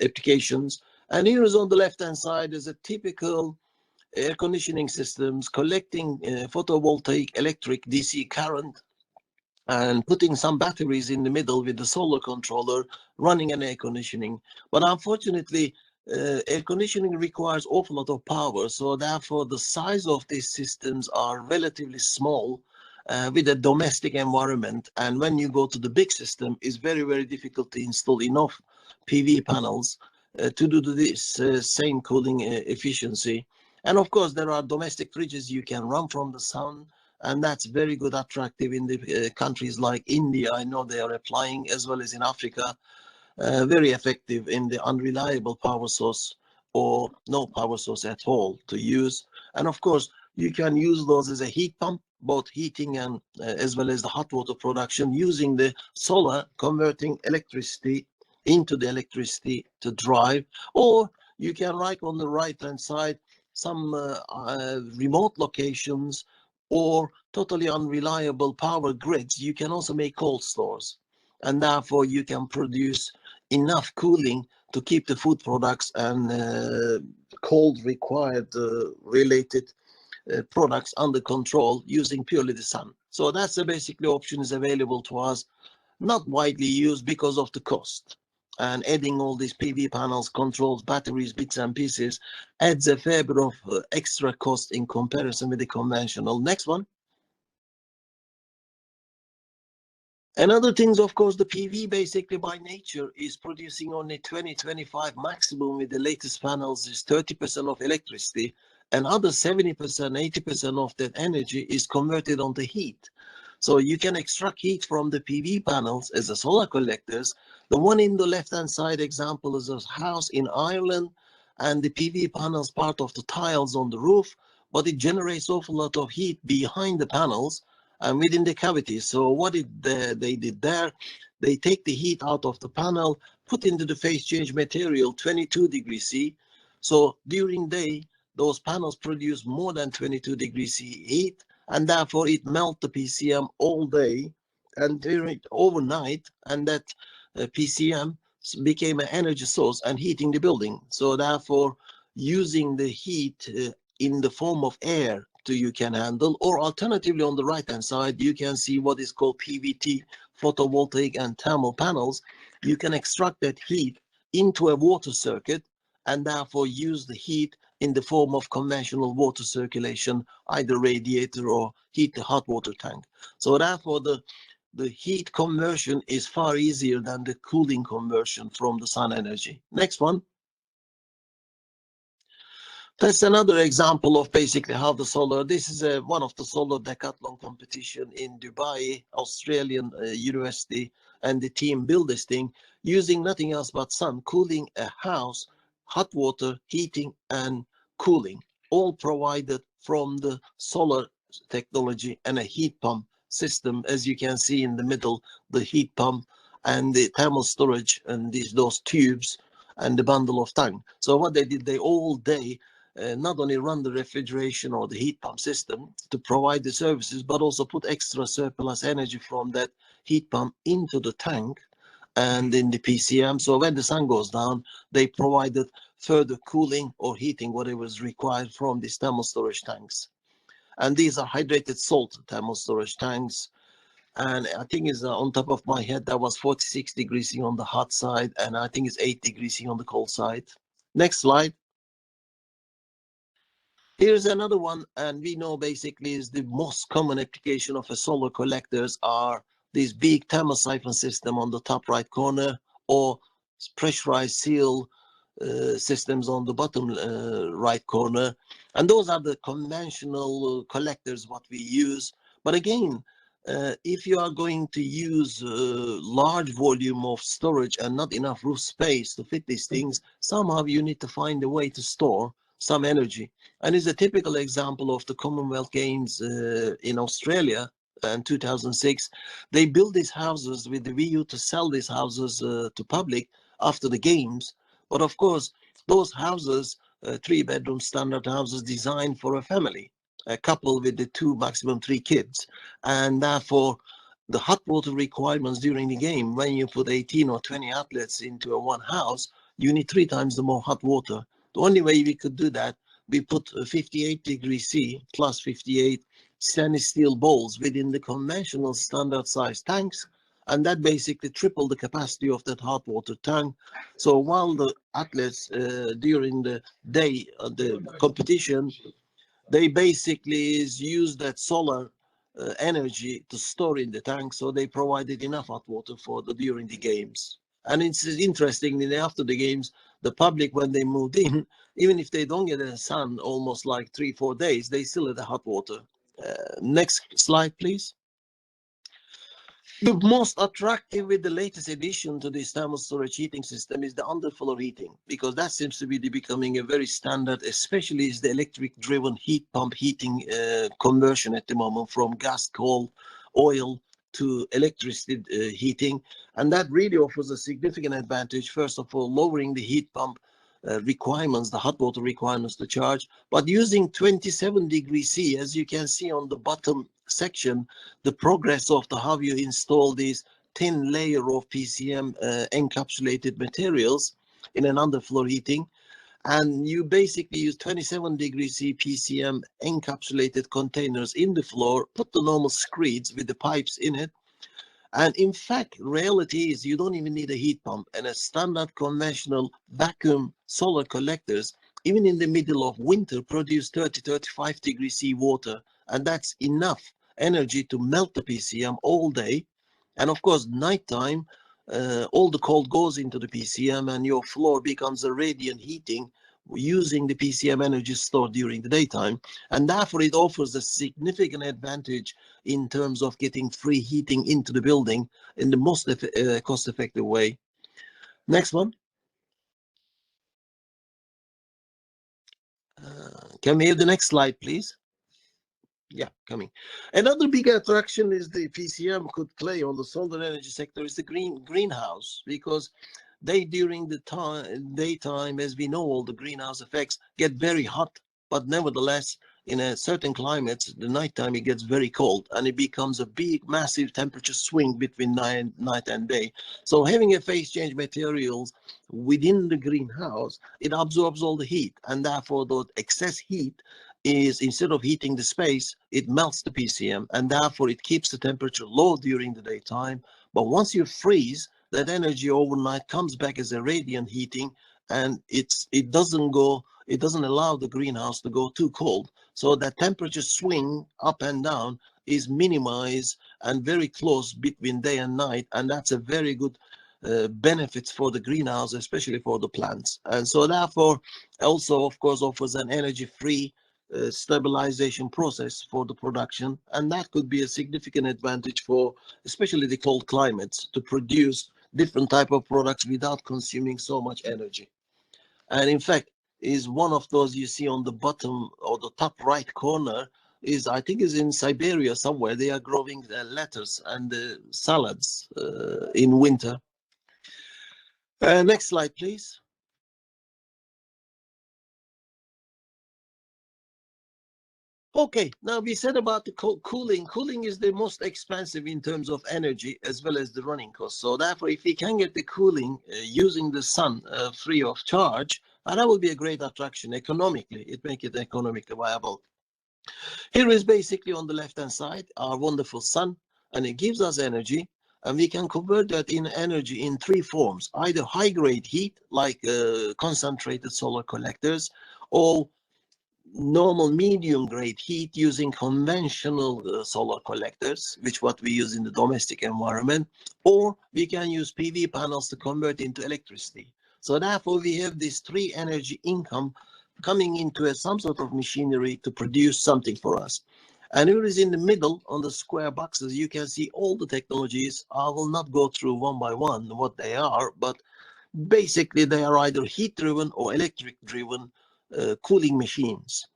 applications. And here is on the left-hand side is a typical air conditioning systems collecting photovoltaic electric DC current and putting some batteries in the middle with the solar controller running an air conditioning. But unfortunately, air conditioning requires awful lot of power, so therefore the size of these systems are relatively small with a domestic environment. And when you go to the big system, it's very, very difficult to install enough PV panels to do this same cooling efficiency. And of course, there are domestic fridges you can run from the sun, and that's very good, attractive in the countries like India. I know they are applying, as well as in Africa, very effective in the unreliable power source or no power source at all to use. And of course, you can use those as a heat pump, both heating and as well as the hot water production, using the solar, converting electricity into the electricity to drive. Or you can write on the right hand side some remote locations or totally unreliable power grids. You can also make cold stores, and therefore you can produce enough cooling to keep the food products and cold required related products under control using purely the sun. So that's the basically option is available to us, not widely used because of the cost. And adding all these PV panels, controls, batteries, bits and pieces adds a fair bit of extra cost in comparison with the conventional. Next one. Another things, of course, the PV basically by nature is producing only 20-25 maximum with the latest panels is 30% of electricity, and other 70%, 80% of that energy is converted onto heat. So you can extract heat from the PV panels as a solar collectors. The one in the left-hand side example is a house in Ireland, and the PV panels part of the tiles on the roof, but it generates awful lot of heat behind the panels and within the cavity. So what they did there, they take the heat out of the panel, put into the phase change material 22 degrees C. So during day, those panels produce more than 22 degrees C heat, and therefore it melt the PCM all day and during overnight, and that PCM became an energy source and heating the building. So therefore, using the heat in the form of air you can handle, or alternatively on the right hand side you can see what is called PVT, photovoltaic and thermal panels. You can extract that heat into a water circuit and therefore use the heat in the form of conventional water circulation, either radiator or heat the hot water tank. So therefore the heat conversion is far easier than the cooling conversion from the sun energy. Next one. That's another example of basically how the solar, this is one of the solar decathlon competition in Dubai, Australian university, and the team built this thing using nothing else but sun, cooling a house, hot water, heating and cooling, all provided from the solar technology and a heat pump system. As you can see in the middle, the heat pump and the thermal storage and those tubes and the bundle of tank. So what they did, they all day not only run the refrigeration or the heat pump system to provide the services, but also put extra surplus energy from that heat pump into the tank and in the PCM. So when the sun goes down, they provided further cooling or heating, whatever is required from these thermal storage tanks. And these are hydrated salt thermal storage tanks. And I think is on top of my head, that was 46 degrees C on the hot side, and I think it's 8 degrees C on the cold side. Next slide. Here's another one, and we know basically is the most common application of a solar collectors are these big thermosiphon system on the top right corner or pressurized seal systems on the bottom right corner. And those are the conventional collectors what we use. But again, if you are going to use large volume of storage and not enough roof space to fit these things, somehow you need to find a way to store some energy. And it's a typical example of the Commonwealth Games in Australia in 2006. They built these houses with the view to sell these houses to public after the games. But of course, those houses, 3-bedroom standard houses designed for a family, a couple with the 2, maximum 3 kids. And therefore, the hot water requirements during the game, when you put 18 or 20 outlets into a one house, you need 3 times the more hot water. The only way we could do that, we put 58 degrees C plus 58 stainless steel bowls within the conventional standard size tanks, and that basically tripled the capacity of that hot water tank. So while the athletes during the day the competition, they basically use that solar energy to store in the tank, so they provided enough hot water for during the games. And it's interesting that after the games, the public, when they moved in, even if they don't get the sun almost like 3-4 days, they still had the hot water. Next slide, please. The most attractive with the latest addition to this thermal storage heating system is the underfloor heating, because that seems to be becoming a very standard, especially is the electric driven heat pump heating conversion at the moment from gas, coal, oil to electricity heating. And that really offers a significant advantage, first of all, lowering the heat pump requirements, the hot water requirements to charge, but using 27 degrees C, as you can see on the bottom section, the progress of how you install these thin layer of PCM encapsulated materials in an underfloor heating. And you basically use 27 degrees C PCM encapsulated containers in the floor, put the normal screeds with the pipes in it. And in fact, reality is you don't even need a heat pump, and a standard conventional vacuum solar collectors, even in the middle of winter, produce 30-35 degrees C water. And that's enough energy to melt the PCM all day And of course, nighttime, all the cold goes into the PCM and your floor becomes a radiant heating using the PCM energy stored during the daytime. And therefore, it offers a significant advantage in terms of getting free heating into the building in the most cost-effective way. Next one. Can we have the next slide, please? Yeah, coming. Another big attraction is the PCM could play on the solar energy sector is the greenhouse, because they during the daytime, as we know, all the greenhouse effects get very hot, but nevertheless, in a certain climates, the nighttime it gets very cold, and it becomes a big, massive temperature swing between night and day. So having a phase change materials within the greenhouse, it absorbs all the heat, and therefore the excess heat is, instead of heating the space, it melts the PCM, and therefore it keeps the temperature low during the daytime. But once you freeze, that energy overnight comes back as a radiant heating, and it doesn't allow the greenhouse to go too cold. So that temperature swing up and down is minimized and very close between day and night, and that's a very good benefits for the greenhouse, especially for the plants. And so therefore also of course offers an energy free stabilization process for the production, and that could be a significant advantage for especially the cold climates to produce different type of products without consuming so much energy. And in fact is one of those you see on the bottom or the top right corner is, I think is in Siberia somewhere, they are growing lettuce and salads in winter. Next slide, please. Okay, now we said about the cooling. Cooling is the most expensive in terms of energy as well as the running cost. So therefore, if we can get the cooling using the sun free of charge, that would be a great attraction economically. It makes it economically viable. Here is basically on the left-hand side our wonderful sun, and it gives us energy. And we can convert that in energy in three forms, either high-grade heat, like concentrated solar collectors, or normal medium grade heat using conventional solar collectors, which what we use in the domestic environment, or we can use PV panels to convert into electricity. So therefore we have this three energy income coming into some sort of machinery to produce something for us. And here is in the middle on the square boxes, you can see all the technologies. I will not go through one by one what they are, but basically they are either heat driven or electric driven cooling machines.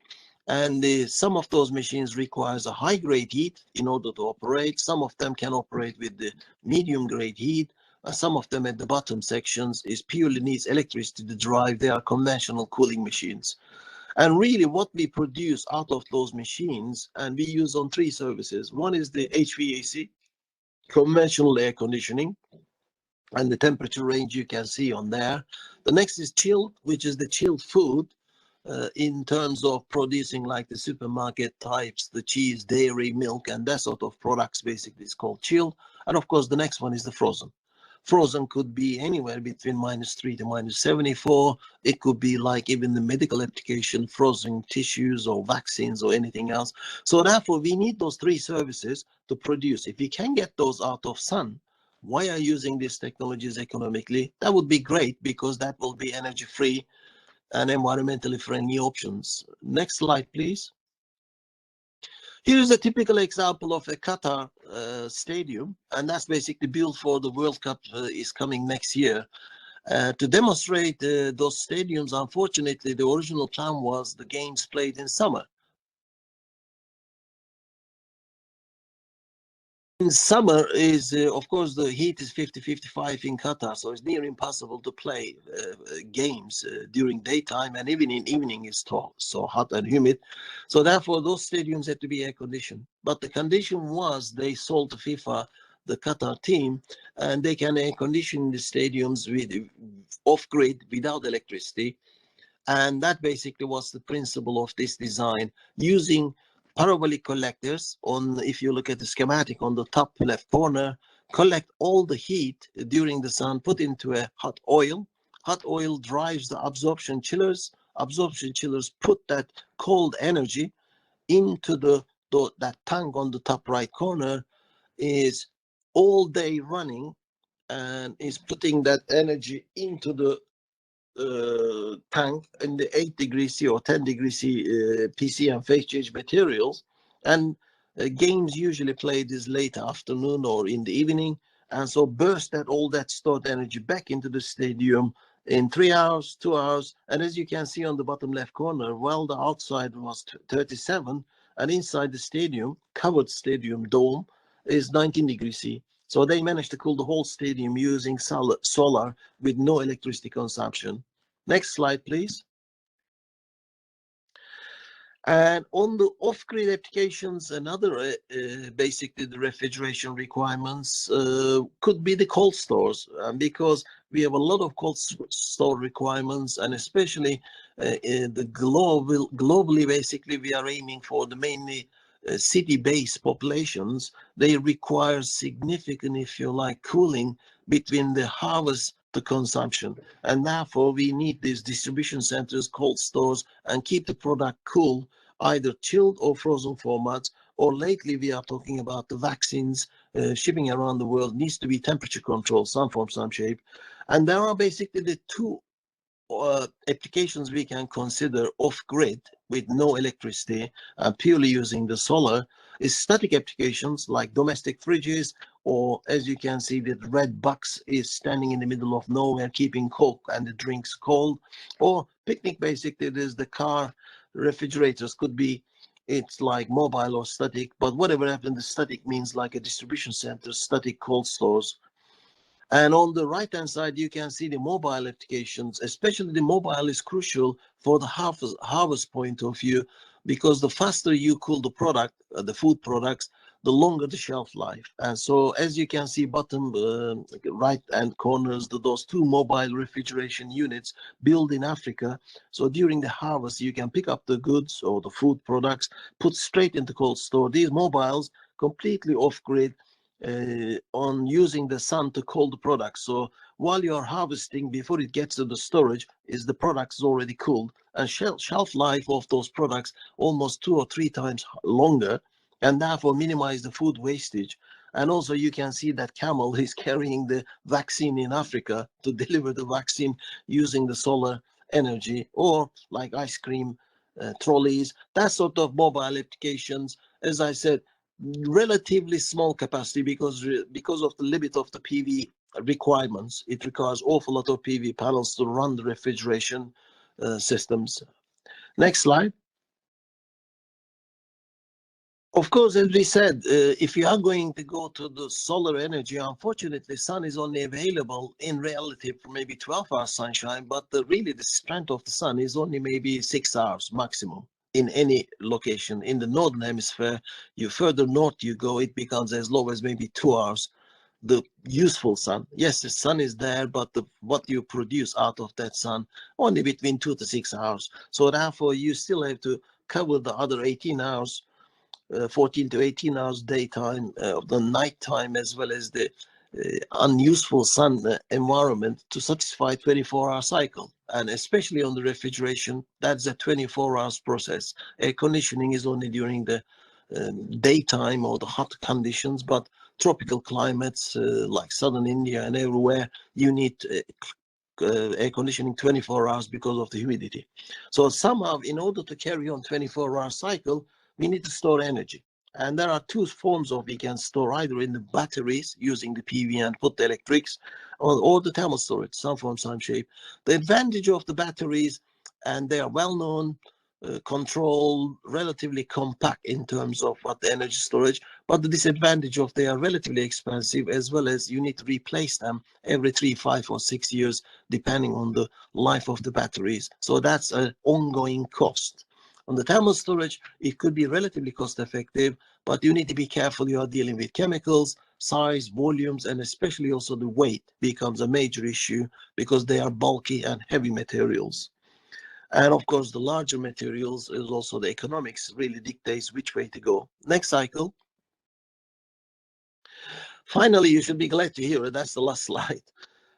And some of those machines requires a high grade heat in order to operate. Some of them can operate with the medium grade heat. Some of them at the bottom sections is purely needs electricity to drive. They are conventional cooling machines. And really what we produce out of those machines, and we use on three services. One is the HVAC, conventional air conditioning, and the temperature range you can see on there. The next is chilled, which is the chilled food in terms of producing like the supermarket types, the cheese, dairy, milk, and that sort of products basically is called chilled. And of course, the next one is the frozen. Frozen could be anywhere between -3 to -74. It could be like even the medical application, frozen tissues or vaccines or anything else. So therefore, we need those three services to produce. If we can get those out of sun, why are using these technologies economically? That would be great because that will be energy free and environmentally friendly options. Next slide, please. Here's a typical example of a Qatar Stadium, and that's basically built for the World Cup is coming next year. To demonstrate those stadiums, unfortunately, the original plan was the games played in summer. In summer is, of course, the heat is 50-55 in Qatar, so it's near impossible to play games during daytime, and even in evening it's so hot and humid. So therefore, those stadiums had to be air conditioned. But the condition was they sold to FIFA the Qatar team, and they can air condition the stadiums with off-grid without electricity. And that basically was the principle of this design, using parabolic collectors on, if you look at the schematic on the top left corner, collect all the heat during the sun, put into a hot oil. Hot oil drives the absorption chillers. Absorption chillers put that cold energy into that tank on the top right corner, is all day running and is putting that energy into the tank in the 8 degrees C or 10 degrees C PC and phase change materials. And games usually played this late afternoon or in the evening. And so burst that all that stored energy back into the stadium in 3 hours, 2 hours. And as you can see on the bottom left corner, while the outside was 37 and inside the stadium, covered stadium dome is 19 degrees C. So they managed to cool the whole stadium using solar with no electricity consumption. Next slide, please. And on the off-grid applications, another basically the refrigeration requirements could be the cold stores, because we have a lot of cold store requirements, and especially the globally, basically we are aiming for the mainly city-based populations. They require significant, if you like, cooling between the harvest to consumption, and therefore we need these distribution centers, cold stores, and keep the product cool, either chilled or frozen formats. Or lately we are talking about the vaccines shipping around the world needs to be temperature controlled, some form, some shape. And there are basically the two applications we can consider off-grid with no electricity and purely using the solar is static applications like domestic fridges, or as you can see, the red box is standing in the middle of nowhere, keeping Coke and the drinks cold. Or picnic, basically, there's the car refrigerators, could be it's like mobile or static, but whatever happened, the static means like a distribution center, static cold stores. And on the right-hand side, you can see the mobile applications, especially the mobile is crucial for the harvest point of view, because the faster you cool the product, the food products, the longer the shelf life. And so as you can see, bottom right-hand corners, those two mobile refrigeration units built in Africa. So during the harvest, you can pick up the goods or the food products, put straight into cold store. These mobiles completely off-grid, on using the sun to cool the products. So while you are harvesting, before it gets to the storage, is the products already cooled, and shelf life of those products almost 2 or 3 times longer, and therefore minimize the food wastage. And also you can see that camel is carrying the vaccine in Africa to deliver the vaccine using the solar energy, or like ice cream trolleys, that sort of mobile applications. As I said, relatively small capacity because of the limit of the PV requirements. It requires awful lot of PV panels to run the refrigeration systems. Next slide. Of course, as we said, if you are going to go to the solar energy, unfortunately, sun is only available in reality for maybe 12 hours sunshine, but really the strength of the sun is only maybe 6 hours maximum in any location. In the northern hemisphere, you further north you go, it becomes as low as maybe 2 hours. The useful sun, yes, the sun is there, but what you produce out of that sun only between 2 to 6 hours. So therefore, you still have to cover the other 18 hours. 14 to 18 hours daytime, the nighttime, as well as the unuseful sun environment to satisfy 24-hour cycle. And especially on the refrigeration, that's a 24 hours process. Air conditioning is only during the daytime or the hot conditions, but tropical climates like southern India and everywhere, you need air conditioning 24 hours because of the humidity. So somehow, in order to carry on 24-hour cycle, we need to store energy. And there are two forms of we can store, either in the batteries using the PV and put the electrics, or the thermal storage, some form, some shape. The advantage of the batteries, and they are well known, controlled, relatively compact in terms of what the energy storage, but the disadvantage of they are relatively expensive, as well as you need to replace them every 3, 5, or 6 years, depending on the life of the batteries. So that's an ongoing cost. On the thermal storage, it could be relatively cost effective, but you need to be careful. You are dealing with chemicals, size, volumes, and especially also the weight becomes a major issue because they are bulky and heavy materials. And of course, the larger materials is also the economics really dictates which way to go. Next cycle. Finally, you should be glad to hear it. That's the last slide.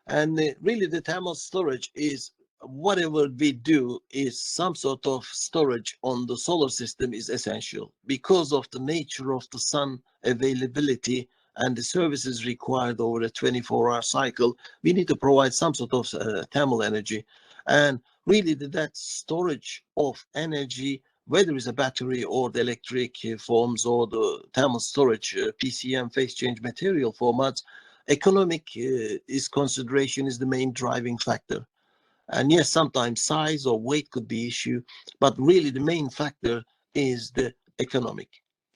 And really the thermal storage is whatever we do is some sort of storage on the solar system is essential because of the nature of the sun availability and the services required over a 24-hour cycle, we need to provide some sort of thermal energy. And really that storage of energy, whether it's a battery or the electric forms or the thermal storage, PCM, phase change material formats, economic consideration is the main driving factor. And yes, sometimes size or weight could be issue, but really the main factor is the economic.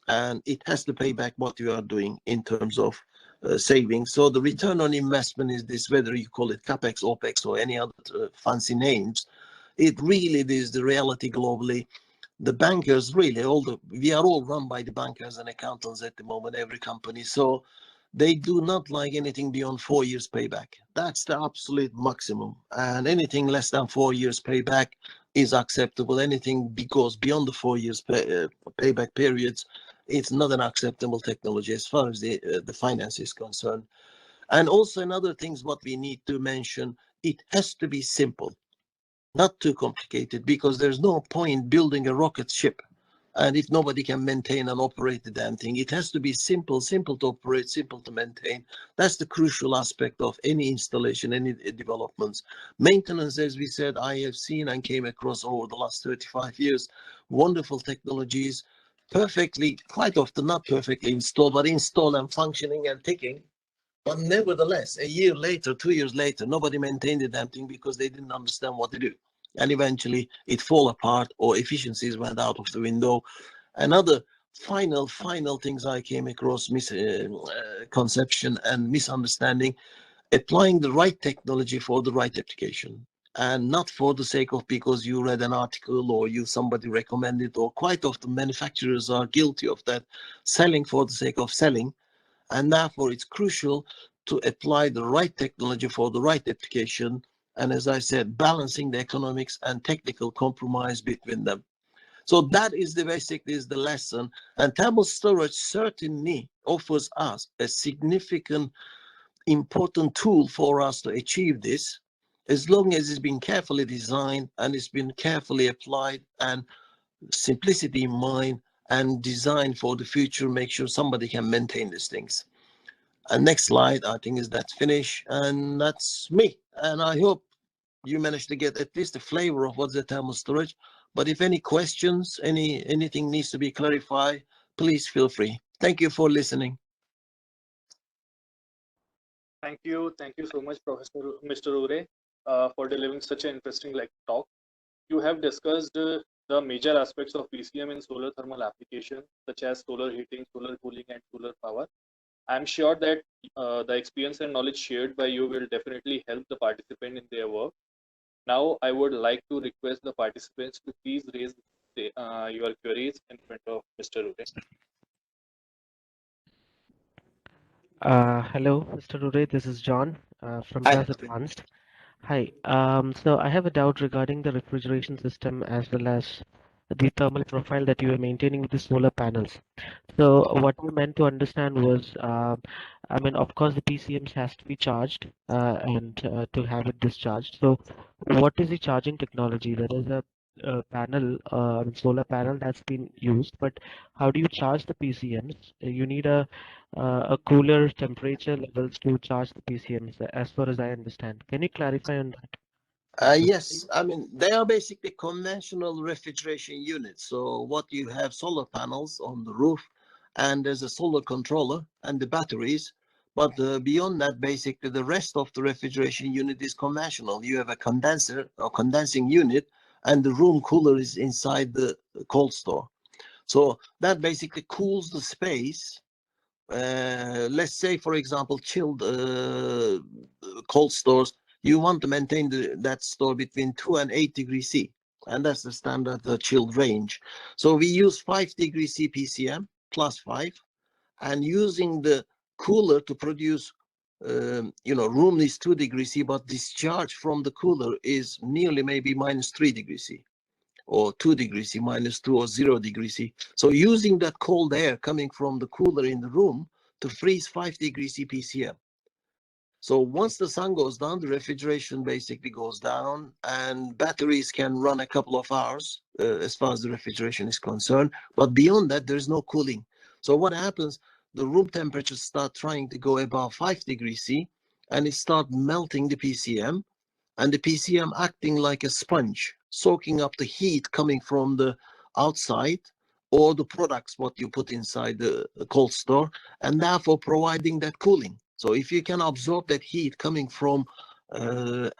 And it has to pay back what you are doing in terms of savings. So the return on investment is this, whether you call it CapEx, OpEx, or any other fancy names, it really is the reality globally. The bankers really, we are all run by the bankers and accountants at the moment, every company. So they do not like anything beyond 4 years payback. That's the absolute maximum. And anything less than 4 years payback is acceptable. Anything goes beyond the 4 years payback periods, it's not an acceptable technology as far as the finance is concerned. And also another things what we need to mention, it has to be simple, not too complicated, because there's no point building a rocket ship and if nobody can maintain and operate the damn thing. It has to be simple to operate, simple to maintain. That's the crucial aspect of any installation, any developments. Maintenance, as we said, I have seen and came across over the last 35 years, wonderful technologies, perfectly, quite often not perfectly installed, but installed and functioning and ticking. But nevertheless, a year later, 2 years later, nobody maintained the damn thing because they didn't understand what to do. And eventually it fall apart or efficiencies went out of the window. Another final things I came across, misconception and misunderstanding, applying the right technology for the right application. And not for the sake of because you read an article or somebody recommended, or quite often manufacturers are guilty of that, selling for the sake of selling. And therefore it's crucial to apply the right technology for the right application. And as I said, balancing the economics and technical compromise between them. So that is basically the lesson. And thermal storage certainly offers us a significant, important tool for us to achieve this, as long as it's been carefully designed and it's been carefully applied and simplicity in mind and designed for the future, make sure somebody can maintain these things. And next slide, I think that's finished, and that's me. And I hope you managed to get at least a flavor of what's the thermal storage. But if any questions, anything needs to be clarified, please feel free. Thank you for listening. Thank you so much, Professor Mr. Ure, for delivering such an interesting talk. You have discussed the major aspects of PCM in solar thermal application, such as solar heating, solar cooling, and solar power. I'm sure that the experience and knowledge shared by you will definitely help the participant in their work. Now, I would like to request the participants to please raise your queries in front of Mr. Ure. Hello, Mr. Ure. This is John from Hi. TAS Advanced. Hi. So I have a doubt regarding the refrigeration system as well as the thermal profile that you are maintaining with the solar panels. So what we meant to understand was, I mean, of course, the PCMs has to be charged and to have it discharged. So what is the charging technology? There is a panel, solar panel that's been used, but how do you charge the PCMs? You need a cooler temperature levels to charge the PCMs, as far as I understand. Can you clarify on that? Yes, I mean, they are basically conventional refrigeration units. So what you have solar panels on the roof, and there's a solar controller and the batteries. But beyond that, basically the rest of the refrigeration unit is conventional. You have a condenser or condensing unit, and the room cooler is inside the cold store. So that basically cools the space. Let's say, for example, chilled cold stores, you want to maintain that store between 2 and 8 degrees C, and that's the standard chilled range. So we use 5 degrees C PCM plus 5, and using the cooler to produce, room is 2 degrees C, but discharge from the cooler is nearly maybe minus 3 degrees C, or 2 degrees C, minus 2 or 0 degrees C. So using that cold air coming from the cooler in the room to freeze 5 degrees C PCM. So once the sun goes down, the refrigeration basically goes down, and batteries can run a couple of hours as far as the refrigeration is concerned. But beyond that, there's no cooling. So what happens? the room temperature start trying to go above 5 degrees C, and it start melting the PCM, and the PCM acting like a sponge, soaking up the heat coming from the outside or the products what you put inside the cold store, and therefore providing that cooling. So if you can absorb that heat coming from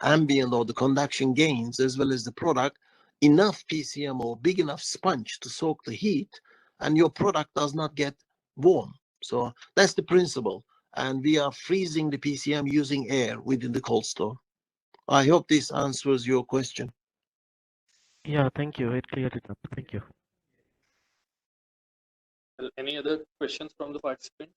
ambient or the conduction gains as well as the product, enough PCM or big enough sponge to soak the heat, and your product does not get warm. So that's the principle. And we are freezing the PCM using air within the cold store. I hope this answers your question. Yeah, thank you. It cleared it up. Thank you. Well, any other questions from the participant?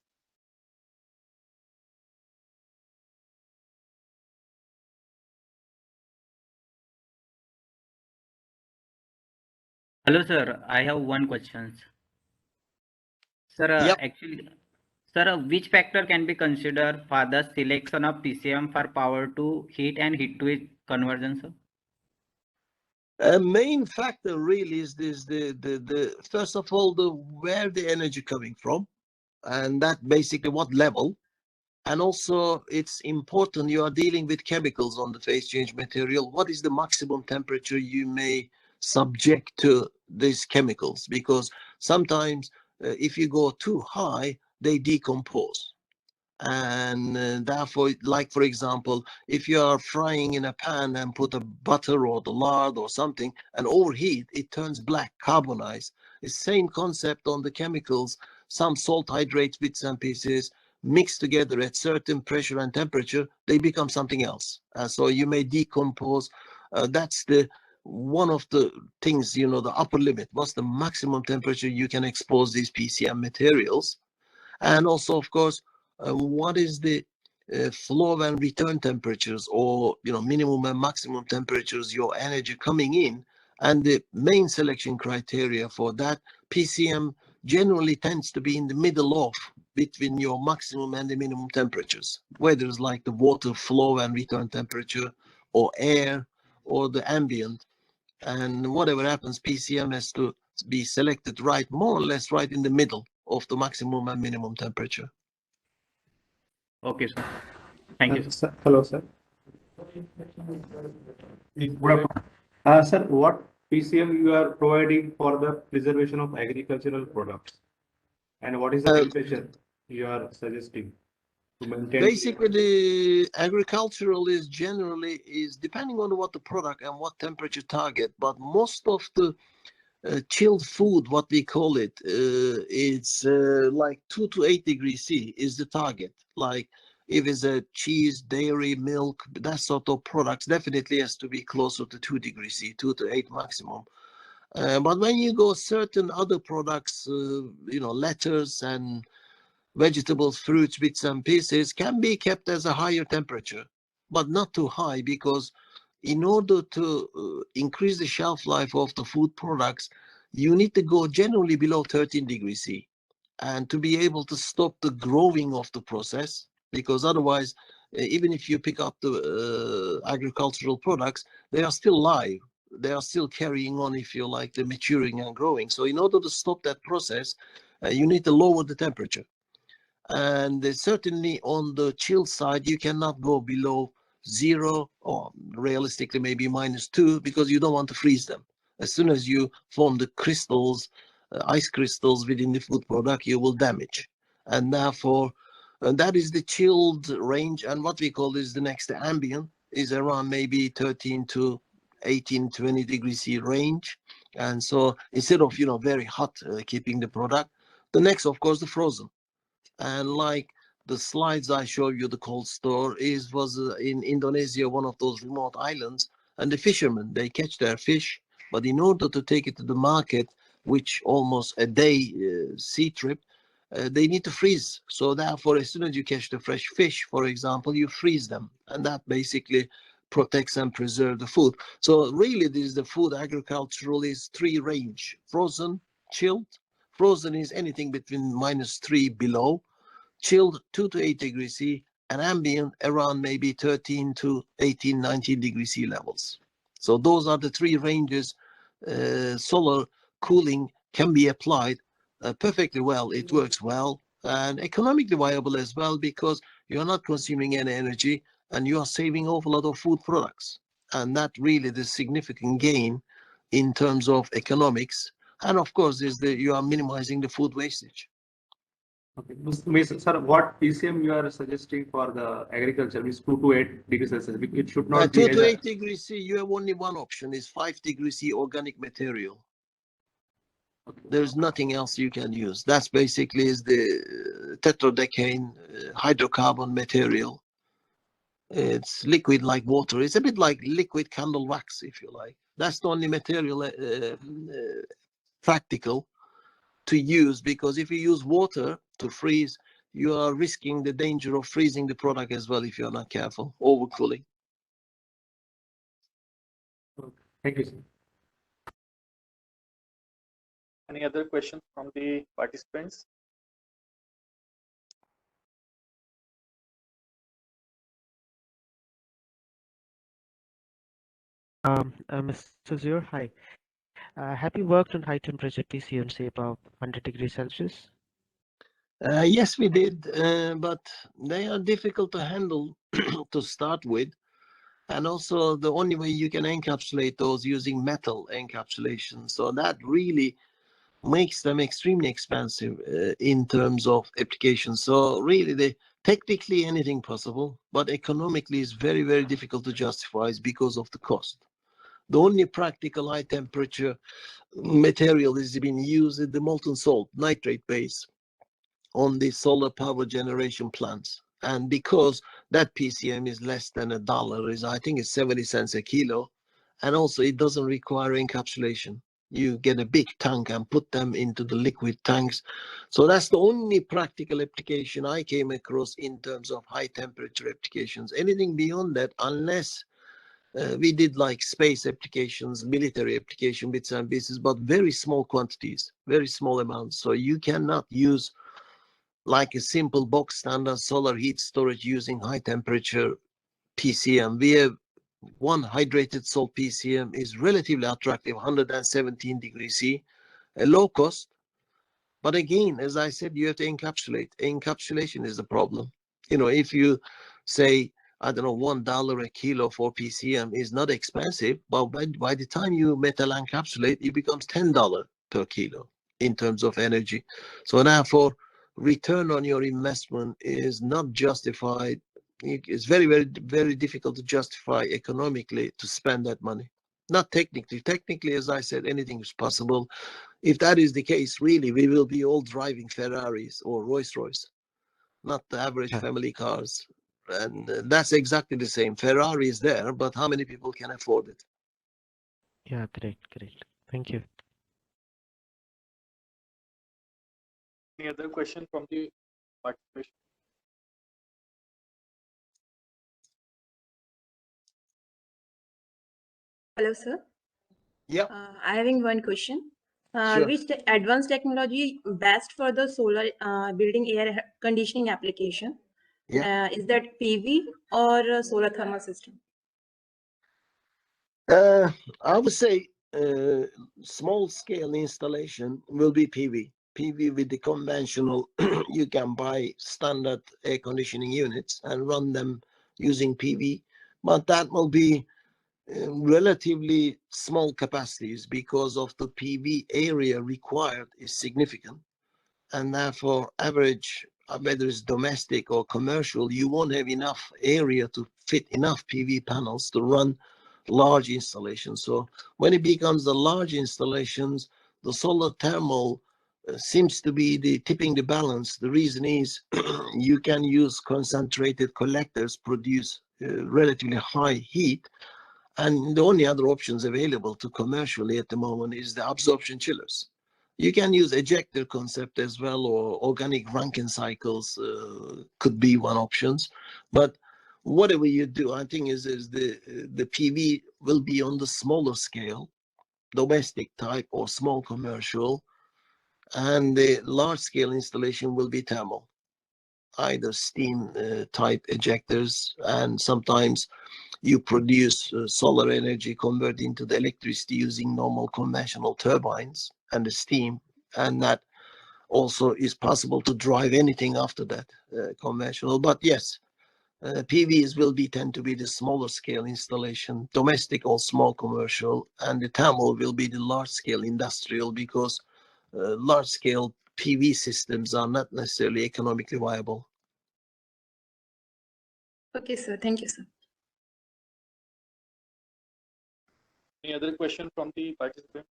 Hello, sir. I have one question. Sir, Yep. actually, sir, which factor can be considered for the selection of PCM for power to heat and heat to heat conversion, sir? A main factor really is this, the first of all, the where the energy coming from, and that basically what level. And also it's important, you are dealing with chemicals on the phase change material. What is the maximum temperature you may subject to these chemicals? Because sometimes if you go too high, they decompose. And therefore, like for example, if you are frying in a pan and put a butter or the lard or something and overheat, it turns black, carbonized. The same concept on the chemicals. Some salt hydrates, bits and pieces, mixed together at certain pressure and temperature, they become something else. So you may decompose. That's the one of the things, you know, the upper limit. What's the maximum temperature you can expose these PCM materials? And also, of course, what is the flow and return temperatures, or minimum and maximum temperatures, your energy coming in, and the main selection criteria for that. PCM generally tends to be in the middle of between your maximum and the minimum temperatures, whether it's like the water flow and return temperature or air or the ambient. And whatever happens, PCM has to be selected right, more or less right in the middle of the maximum and minimum temperature. Okay, sir. Thank you, sir. Hello, sir. Sir, what PCM you are providing for the preservation of agricultural products, and what is the temperature you are suggesting to maintain? Basically, the agricultural is generally depending on what the product and what temperature target, but most of the chilled food, what we call it, it's like 2 to 8 degrees C is the target. Like if it's a cheese, dairy, milk, that sort of products, definitely has to be closer to 2 degrees C, 2 to 8 maximum. But when you go certain other products, lettuce and vegetables, fruits, bits and pieces can be kept as a higher temperature, but not too high, because in order to increase the shelf life of the food products, you need to go generally below 13 degrees C, and to be able to stop the growing of the process, because otherwise, even if you pick up the agricultural products, they are still live. They are still carrying on, if you like, the maturing and growing. So in order to stop that process, you need to lower the temperature. And certainly on the chill side, you cannot go below 0, or realistically maybe -2, because you don't want to freeze them. As soon as you form the crystals, ice crystals within the food product, you will damage. And therefore, that is the chilled range. And what we call is the next ambient is around maybe 13 to 18, 20 degrees C range. And so instead of, very hot, keeping the product, the next, of course, the frozen. And like the slides I showed you, the cold store was in Indonesia, one of those remote islands, and the fishermen, they catch their fish, but in order to take it to the market, which almost a day sea trip, they need to freeze. So therefore, as soon as you catch the fresh fish, for example, you freeze them, and that basically protects and preserves the food. So really, this is the food agricultural is 3 range: frozen, chilled. Frozen is anything between -3 below, chilled 2 to 8 degrees C, and ambient around maybe 13 to 18, 19 degrees C levels. So those are the 3 ranges. Solar cooling can be applied perfectly well. It works well. and economically viable as well, because you're not consuming any energy and you are saving awful lot of food products. And that really the significant gain in terms of economics. And of course, is that you are minimizing the food wastage. Okay. Sir, what PCM you are suggesting for the agriculture is 2 to 8 degrees Celsius. It should not be 2 as to a 8 degrees C, you have only one option, is 5 degrees C organic material. There's nothing else you can use. That's basically is the tetradecane hydrocarbon material. It's liquid like water. It's a bit like liquid candle wax, if you like. That's the only material practical to use, because if you use water to freeze, you are risking the danger of freezing the product as well if you're not careful, overcooling. Thank you, sir. Any other questions from the participants? Mr. Zur, hi. Have you worked on high temperature PCM, say above 100 degrees Celsius? Yes, we did, but they are difficult to handle to start with. And also the only way you can encapsulate those using metal encapsulation. So that really makes them extremely expensive in terms of application. So really they technically anything possible, but economically is very, very difficult to justify because of the cost. The only practical high temperature material is being used is the molten salt, nitrate base, on the solar power generation plants. And because that PCM is less than $1, is I think it's 70 cents a kilo, and also it doesn't require encapsulation. You get a big tank and put them into the liquid tanks. So that's the only practical application I came across in terms of high temperature applications. Anything beyond that, unless we did like space applications, military application bits and pieces, but very small quantities, very small amounts. So you cannot use like a simple box standard solar heat storage using high temperature PCM. We have one hydrated salt PCM is relatively attractive, 117 degrees C, a low cost. But again, as I said, you have to encapsulate. Encapsulation is the problem. You know, if you say, I don't know, $1 a kilo for PCM is not expensive, but by the time you metal encapsulate, it becomes $10 per kilo in terms of energy. So therefore, return on your investment is not justified. It's very, very, very difficult to justify economically to spend that money. Not technically. Technically, as I said, anything is possible. If that is the case, really, we will be all driving Ferraris or Rolls-Royce, not the average family cars. And that's exactly the same. Ferrari is there, but how many people can afford it? Yeah, great. Thank you. Any other question from the participation? Hello, sir. Yeah. I having one question. Sure. Which advanced technology best for the solar building air conditioning application? Yeah. Is that PV or solar thermal system? I would say small scale installation will be PV. PV with the conventional, you can buy standard air conditioning units and run them using PV, but that will be relatively small capacities because of the PV area required is significant. And therefore, average, whether it's domestic or commercial, you won't have enough area to fit enough PV panels to run large installations. So when it becomes the large installations, the solar thermal seems to be the tipping the balance. The reason is you can use concentrated collectors, produce relatively high heat, and the only other options available to commercially at the moment is the absorption chillers. You can use ejector concept as well, or organic Rankine cycles could be one options. But whatever you do, I think is the PV will be on the smaller scale, domestic type or small commercial, and the large scale installation will be thermal, either steam type ejectors, and sometimes you produce solar energy, convert into the electricity using normal conventional turbines and the steam, and that also is possible to drive anything after that, conventional. But yes, PVs will tend to be the smaller scale installation, domestic or small commercial, and the thermal will be the large scale industrial, because large scale PV systems are not necessarily economically viable. Okay, sir. Thank you, sir. Any other question from the participant?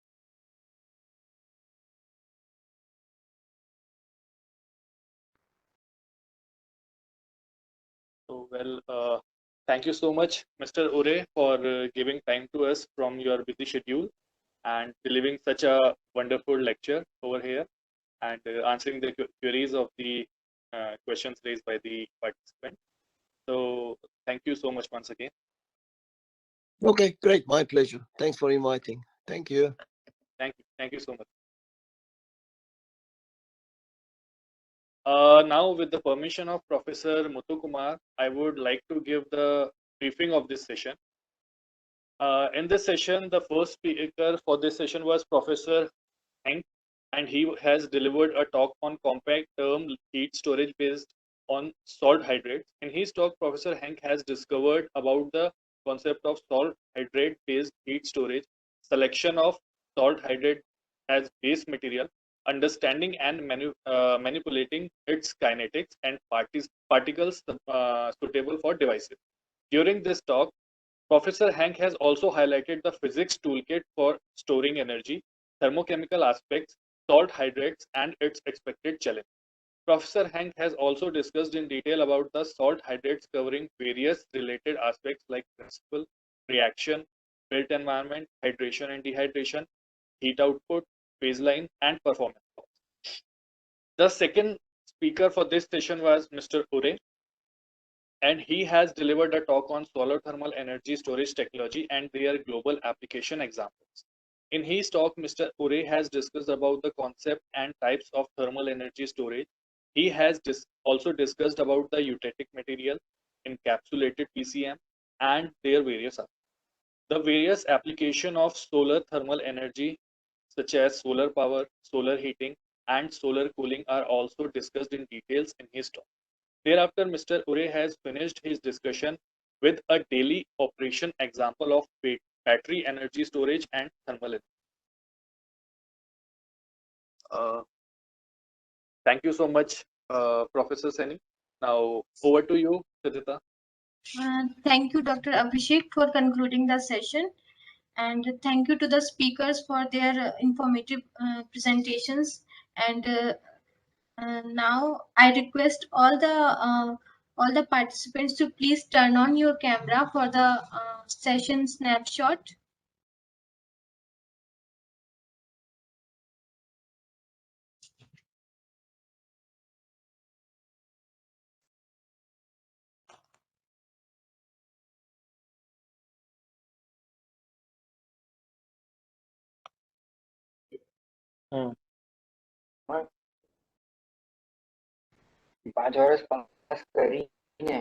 So, well, thank you so much, Mr. Ure, for giving time to us from your busy schedule and delivering such a wonderful lecture over here, and answering the queries of the questions raised by the participant. So thank you so much once again. Okay, great. My pleasure. Thanks for inviting. Thank you. Thank you. Thank you so much. Now, with the permission of Professor Muthukumar, I would like to give the briefing of this session. In this session, the first speaker for this session was Professor Hank, and he has delivered a talk on compact term heat storage based on salt hydrates. In his talk, Professor Hank has discovered about the concept of salt hydrate based heat storage, selection of salt hydrate as base material, understanding and manipulating its kinetics and particles suitable for devices. During this talk, Professor Hank has also highlighted the physics toolkit for storing energy, thermochemical aspects, salt hydrates, and its expected challenge. Professor Hank has also discussed in detail about the salt hydrates, covering various related aspects like principle, reaction, built environment, hydration and dehydration, heat output, baseline, and performance. The second speaker for this session was Mr. Ure, and he has delivered a talk on solar thermal energy storage technology and their global application examples. In his talk, Mr. Ure has discussed about the concept and types of thermal energy storage. He has also discussed about the eutectic material, encapsulated PCM, and their various the various application of solar thermal energy, such as solar power, solar heating, and solar cooling, are also discussed in details in his talk. Thereafter, Mr. Ure has finished his discussion with a daily operation example of battery energy storage and thermal energy. Thank you so much, Professor Seni. Now, over to you, Sajita. Thank you, Dr. Abhishek, for concluding the session. And thank you to the speakers for their informative presentations. And now I request all the participants to please turn on your camera for the session snapshot. પાંચ વર્ષ pass કરીને